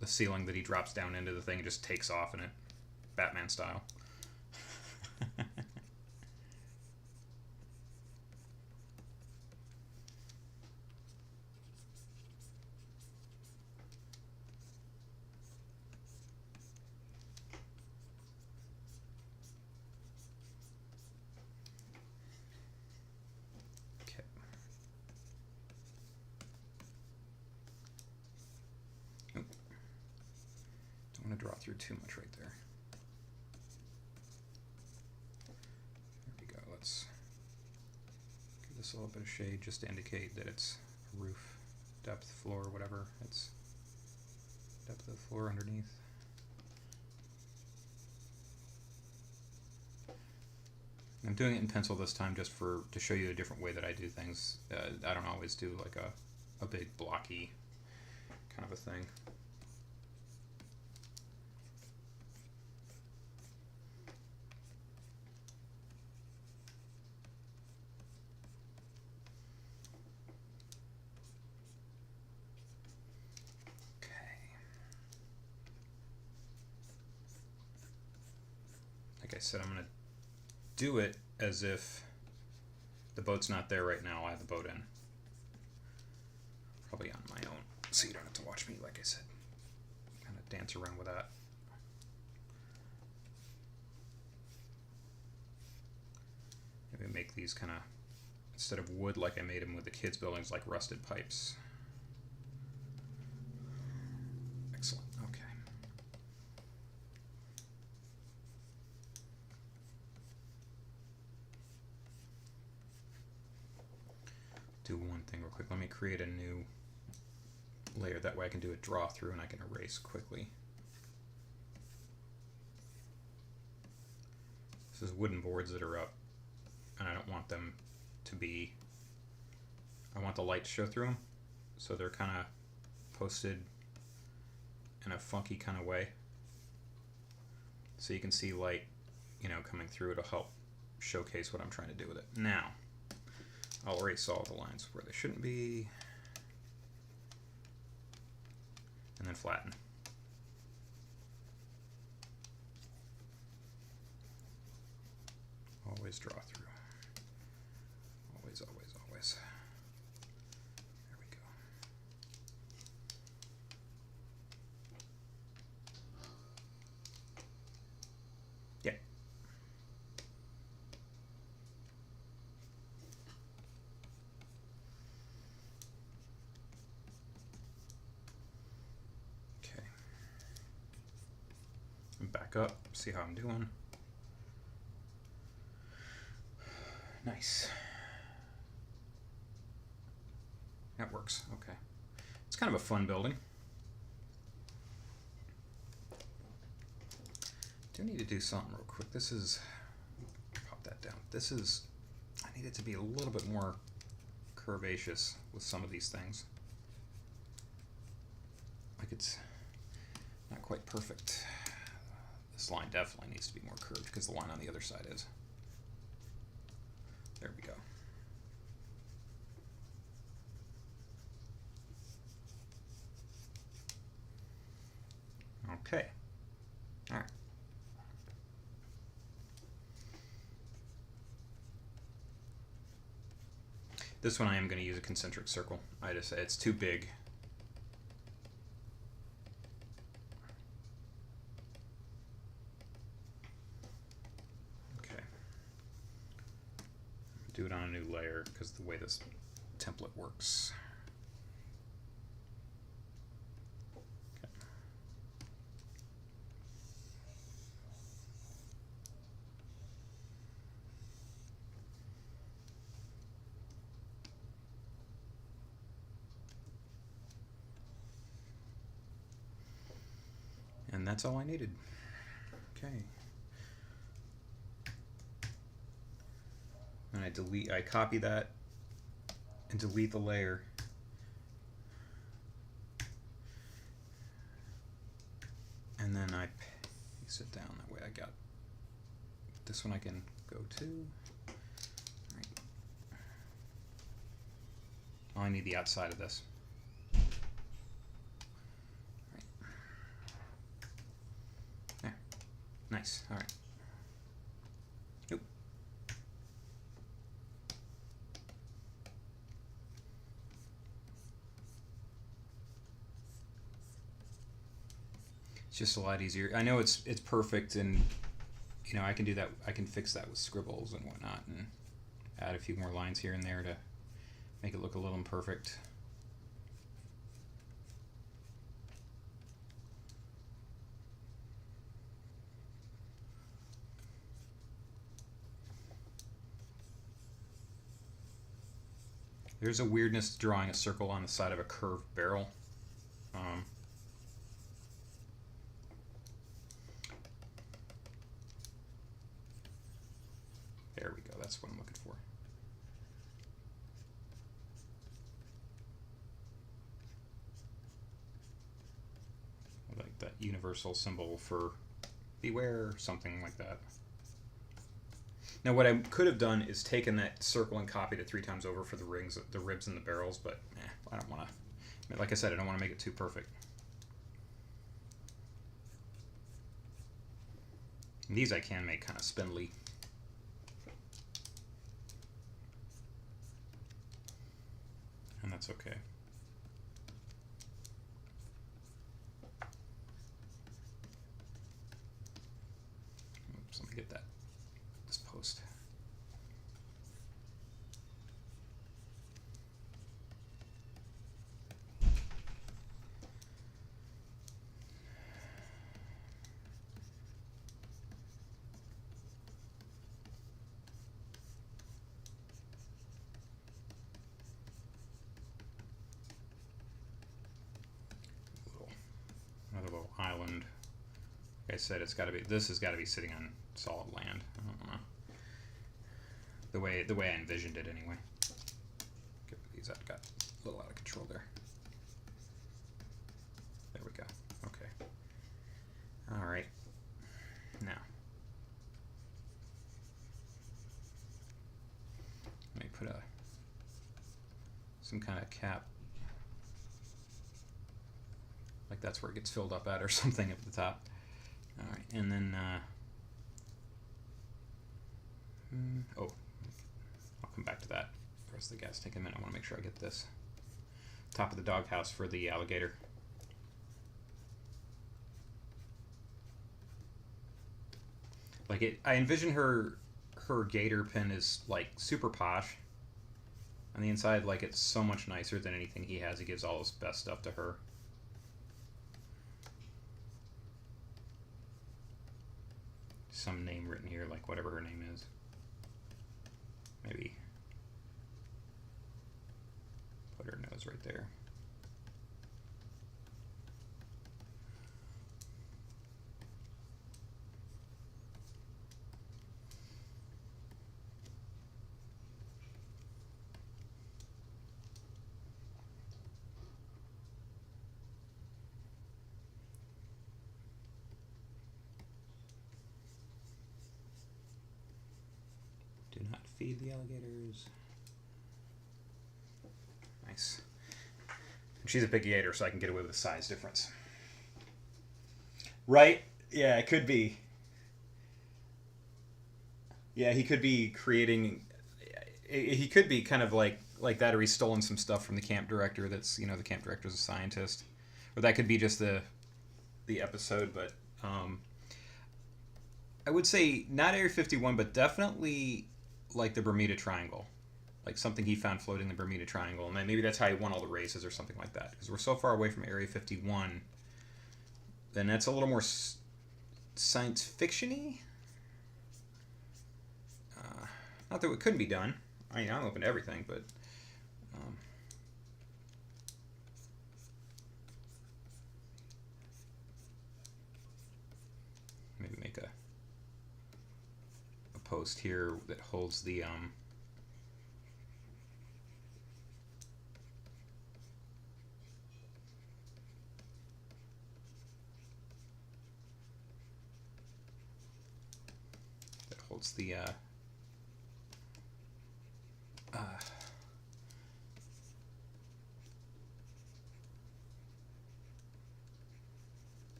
the ceiling that he drops down into the thing and just takes off in it, Batman style. Draw through too much right there. There we go. Let's give this a little bit of shade just to indicate that it's roof, depth, floor, whatever. It's depth of the floor underneath. I'm doing it in pencil this time just to show you a different way that I do things. I don't always do like a big blocky kind of a thing. Like I said, I'm going to do it as if the boat's not there right now. I have the boat in. Probably on my own, so you don't have to watch me, like I said. Kind of dance around with that. Maybe make these kind of, instead of wood like I made them with the kids' buildings, like rusted pipes. Excellent. Okay. Do one thing real quick. Let me create a new layer. That way I can do a draw through and I can erase quickly. This is wooden boards that are up, and I don't want them to be, I want the light to show through them, so they're kind of posted in a funky kind of way. So you can see light, you know, coming through. It'll help showcase what I'm trying to do with it. Now, I'll erase all the lines where they shouldn't be, and then flatten. Always draw through. Always, always, always. There we go. Yeah. Okay. And back up, see how I'm doing. Nice. That works. Okay. It's kind of a fun building. Do need to do something real quick. This is, pop that down. This is, I need it to be a little bit more curvaceous with some of these things. Like it's not quite perfect. This line definitely needs to be more curved because the line on the other side is. There we go. Okay. All right. This one I am going to use a concentric circle. I just say it's too big. Okay. Do it on a new layer because the way this template works. And that's all I needed. Okay. And I copy that and delete the layer. And then I paste it down. That way I got this one I can go to. All right. Oh, I need the outside of this. Nice. All right. Nope. It's just a lot easier. I know it's perfect, and you know I can do that. I can fix that with scribbles and whatnot, and add a few more lines here and there to make it look a little imperfect. There's a weirdness to drawing a circle on the side of a curved barrel. There we universal symbol for beware, something like that. Now, what I could have done is taken that circle and copied it 3 times over for the ribs and the barrels, but I don't want to. Like I said, I don't want to make it too perfect. And these I can make kind of spindly. And that's okay. Oops, let me get this post. Another little island. Like I said, this has got to be sitting on solid land. I don't know. The way I envisioned it anyway. Get rid of these. I've got a little out of control there. There we go. Okay. All right. Now, let me put some kind of cap. Like that's where it gets filled up at or something at the top. All right, and then I'll come back to that. The rest of the gas take a minute. I want to make sure I get this top of the doghouse for the alligator. Like I envision her gator pin is like super posh. On the inside, like it's so much nicer than anything he has. He gives all his best stuff to her. Some name written here, like whatever her name is. Maybe put her nose right there. Do not feed the alligators. Nice. And she's a picky eater, so I can get away with the size difference. Right? Yeah, it could be. Yeah, he could be creating. He could be kind of like that, or he's stolen some stuff from the camp director. That's the camp director's a scientist, or that could be just the episode. But I would say not Area 51, but definitely like the Bermuda Triangle, like something he found floating in the Bermuda Triangle, and maybe that's how he won all the races or something like that. Because we're so far away from Area 51, then that's a little more science fiction-y. Not that it couldn't be done. I mean, I'm open to everything, but maybe make a post here that holds the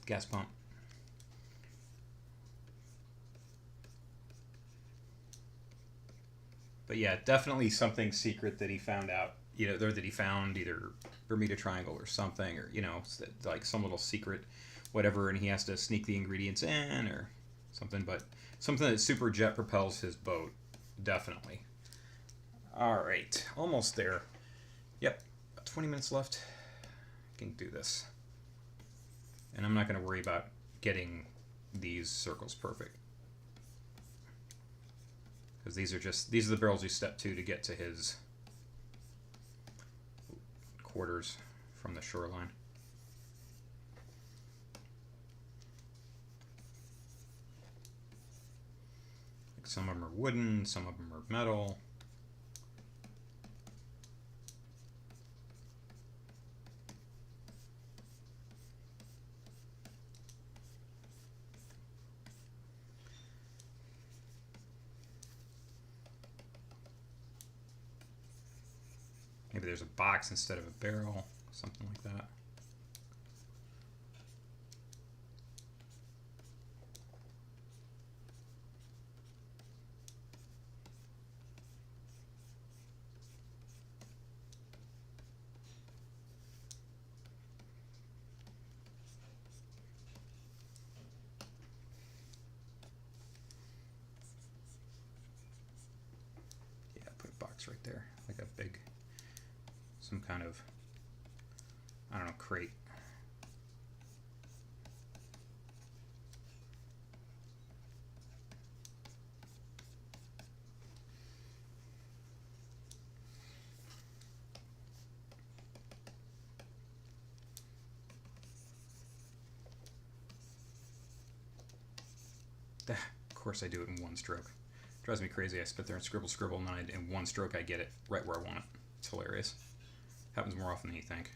gas pump. But yeah, definitely something secret that he found out, or that he found either Bermuda Triangle or something, or like some little secret, whatever, and he has to sneak the ingredients in or something. But something that super jet propels his boat, definitely. All right, almost there. Yep, about 20 minutes left. I can do this, and I'm not going to worry about getting these circles perfect. Because these are the barrels you step to get to his quarters from the shoreline. Like some of them are wooden, some of them are metal. Maybe there's a box instead of a barrel, something like that. Yeah, put a box right there, like a big, some kind of, I don't know, crate. Of course I do it in one stroke. Drives me crazy. I spit there and scribble, scribble, and then in one stroke I get it right where I want it. It's hilarious. Happens more often than you think.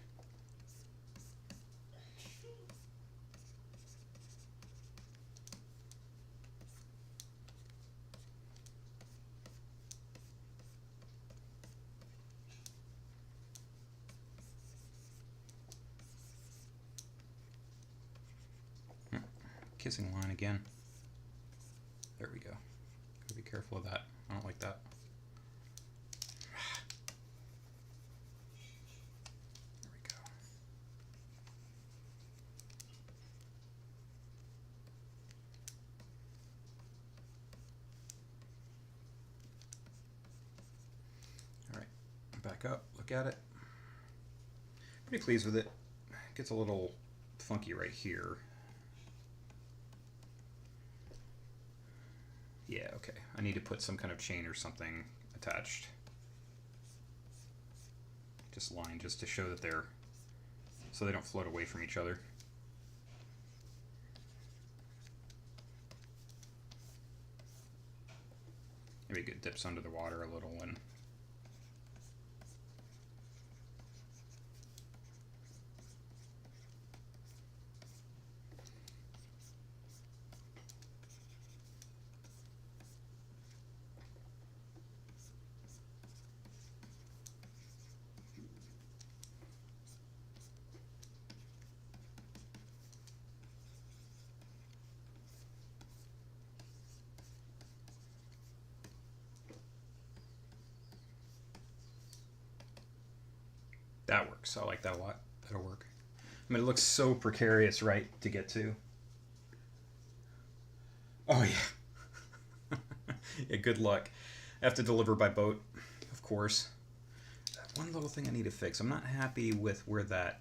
Kissing line again. There we go. Gotta be careful of that. I don't like that. There we go. Alright, back up, look at it. Pretty pleased with it. Gets a little funky right here. Yeah, okay. I need to put some kind of chain or something attached. Just line, just to show that they're, so they don't float away from each other. Maybe it dips under the water a little and that works. I like that a lot. That'll work. I mean, it looks so precarious, right, to get to. Oh, yeah. Yeah, good luck. I have to deliver by boat, of course. One little thing I need to fix. I'm not happy with where the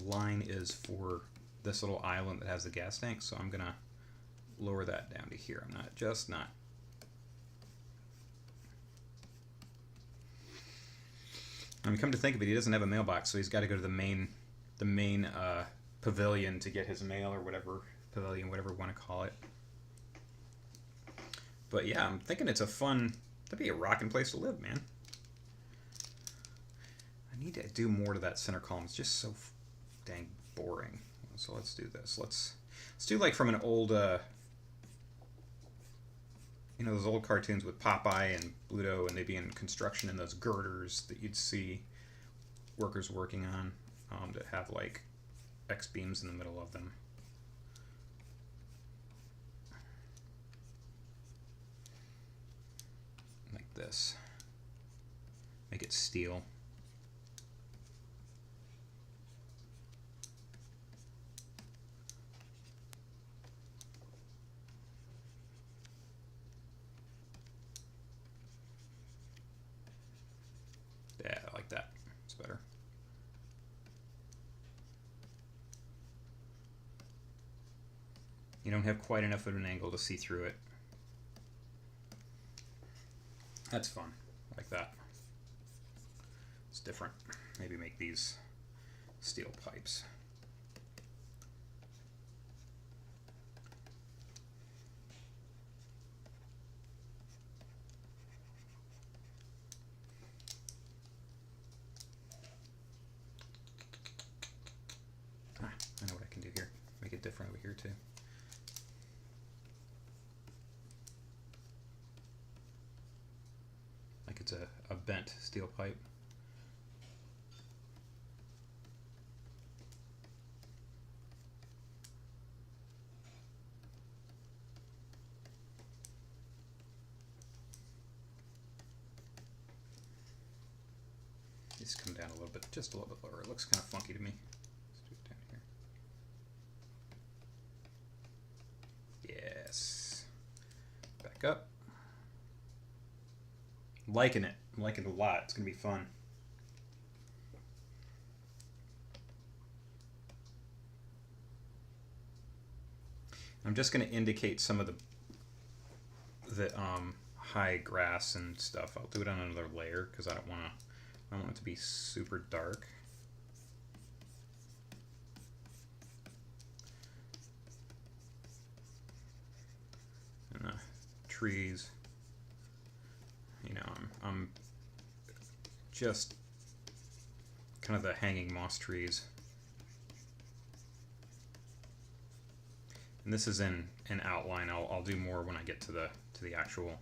line is for this little island that has the gas tank, so I'm going to lower that down to here. I'm not. I mean, come to think of it, he doesn't have a mailbox, so he's got to go to the main pavilion to get his mail, or whatever pavilion, whatever you want to call it. But yeah, I'm thinking it's that'd be a rocking place to live, man. I need to do more to that center column. It's just so dang boring. So let's do this. Let's do like from an old, you know, those old cartoons with Popeye and Bluto, and they'd be in construction in those girders that you'd see workers working on, that have like X beams in the middle of them. Like this. Make it steel. Yeah, I like that. It's better. You don't have quite enough of an angle to see through it. That's fun. I like that. It's different. Maybe make these steel pipes. I know what I can do here. Make it different over here too. Like it's a bent steel pipe. these come down a little bit, just a little bit lower. It looks kind of funky to me. Let's do it down here. Yes. Back up. Liking it. I'm liking it a lot. It's going to be fun. I'm just going to indicate some of the high grass and stuff. I'll do it on another layer because I don't want it to be super dark. And the trees, you know, I'm just kind of the hanging moss trees. And this is in an outline. I'll do more when I get to the actual.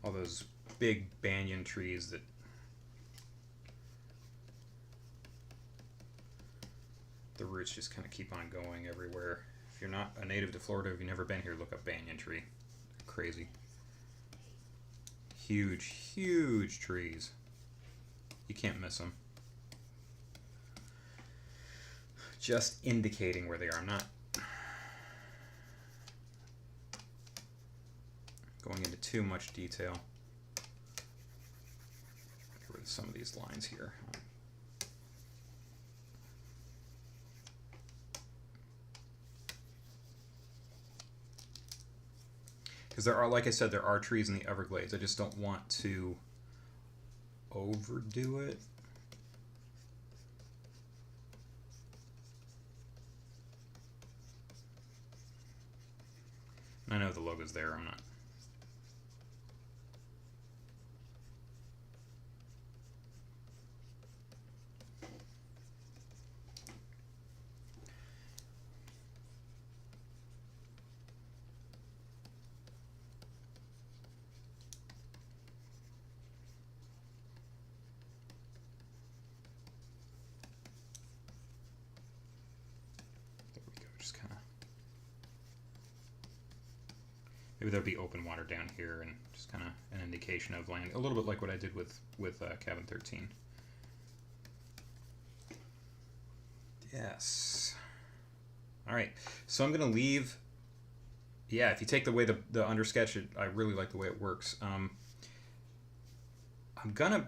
All those big banyan trees that the roots just kind of keep on going everywhere. If you're not a native to Florida, if you've never been here, look up banyan tree. They're crazy. Huge, huge trees. You can't miss them. Just indicating where they are. I'm not going into too much detail. Get rid of some of these lines here. Because there are, like I said, there are trees in the Everglades. I just don't want to overdo it. I know the logo's there. I'm not. Maybe there'll be open water down here and just kind of an indication of land. A little bit like what I did with Cabin 13. Yes. All right. So I'm going to leave. Yeah, if you take away the undersketch, I really like the way it works. I'm going to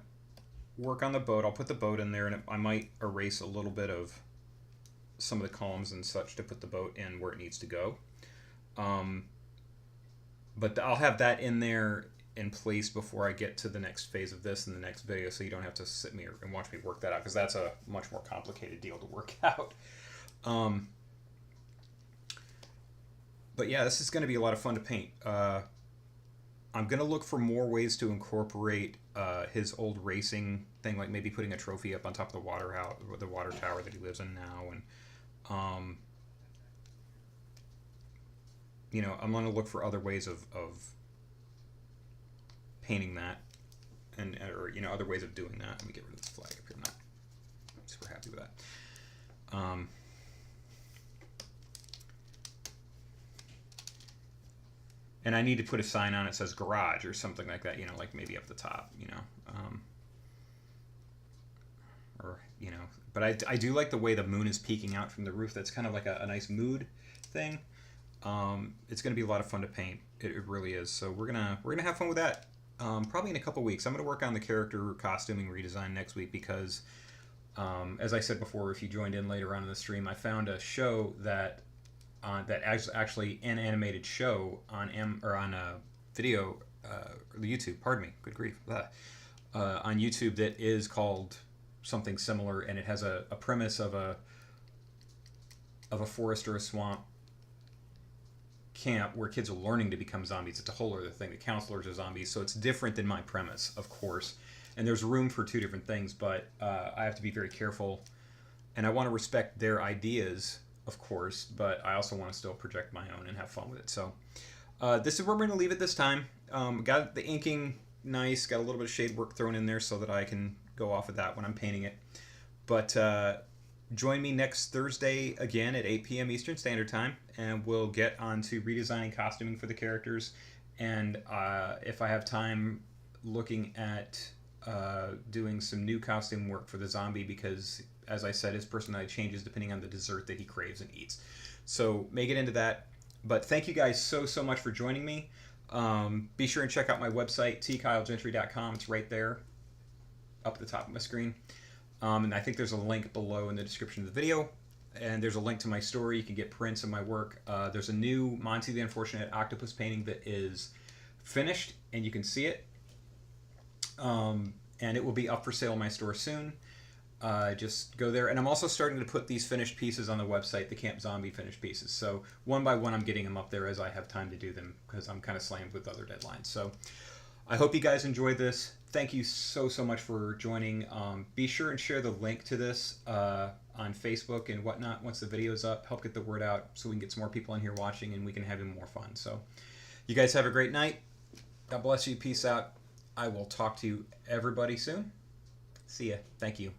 work on the boat. I'll put the boat in there, and I might erase a little bit of some of the columns and such to put the boat in where it needs to go. But I'll have that in there in place before I get to the next phase of this in the next video, so you don't have to sit me and watch me work that out, because that's a much more complicated deal to work out. But yeah, this is going to be a lot of fun to paint. I'm going to look for more ways to incorporate his old racing thing, like maybe putting a trophy up on top of the water tower that he lives in now, and you know, I'm going to look for other ways of painting that, or you know, other ways of doing that. Let me get rid of this flag up here. I'm not super happy with that. And I need to put a sign on it that says garage or something like that, you know, like maybe up the top, you know. Or, you know, but I do like the way the moon is peeking out from the roof. That's kind of like a nice mood thing. It's going to be a lot of fun to paint. It really is. So we're gonna have fun with that. Probably in a couple weeks. I'm going to work on the character costuming redesign next week because, as I said before, if you joined in later on in the stream, I found a show that actually an animated show on video, YouTube. Pardon me. Good grief. On YouTube that is called something similar, and it has a premise of a forest or a swamp camp where kids are learning to become zombies. It's a whole other thing. The counselors are zombies, so it's different than my premise, of course. And there's room for two different things, but I have to be very careful, and I want to respect their ideas, of course, but I also want to still project my own and have fun with it. So this is where we're going to leave it this time. Got the inking nice, got a little bit of shade work thrown in there so that I can go off of that when I'm painting it. But join me next Thursday again at 8 p.m. Eastern Standard Time, and we'll get on to redesigning costuming for the characters. And if I have time, looking at doing some new costume work for the zombie, because, as I said, his personality changes depending on the dessert that he craves and eats. So may get into that. But thank you guys so much for joining me. Be sure and check out my website, tkylegentry.com. It's right there, up at the top of my screen. And I think there's a link below in the description of the video. And there's a link to my story. You can get prints of my work. There's a new Monty the Unfortunate Octopus painting that is finished, and you can see it. And it will be up for sale in my store soon. Just go there. And I'm also starting to put these finished pieces on the website, the Camp Zombie finished pieces. So one by one, I'm getting them up there as I have time to do them, because I'm kind of slammed with other deadlines. So I hope you guys enjoyed this. Thank you so much for joining. Be sure and share the link to this on Facebook and whatnot once the video's up. Help get the word out so we can get some more people in here watching, and we can have even more fun. So you guys have a great night. God bless you. Peace out. I will talk to you everybody soon. See ya. Thank you.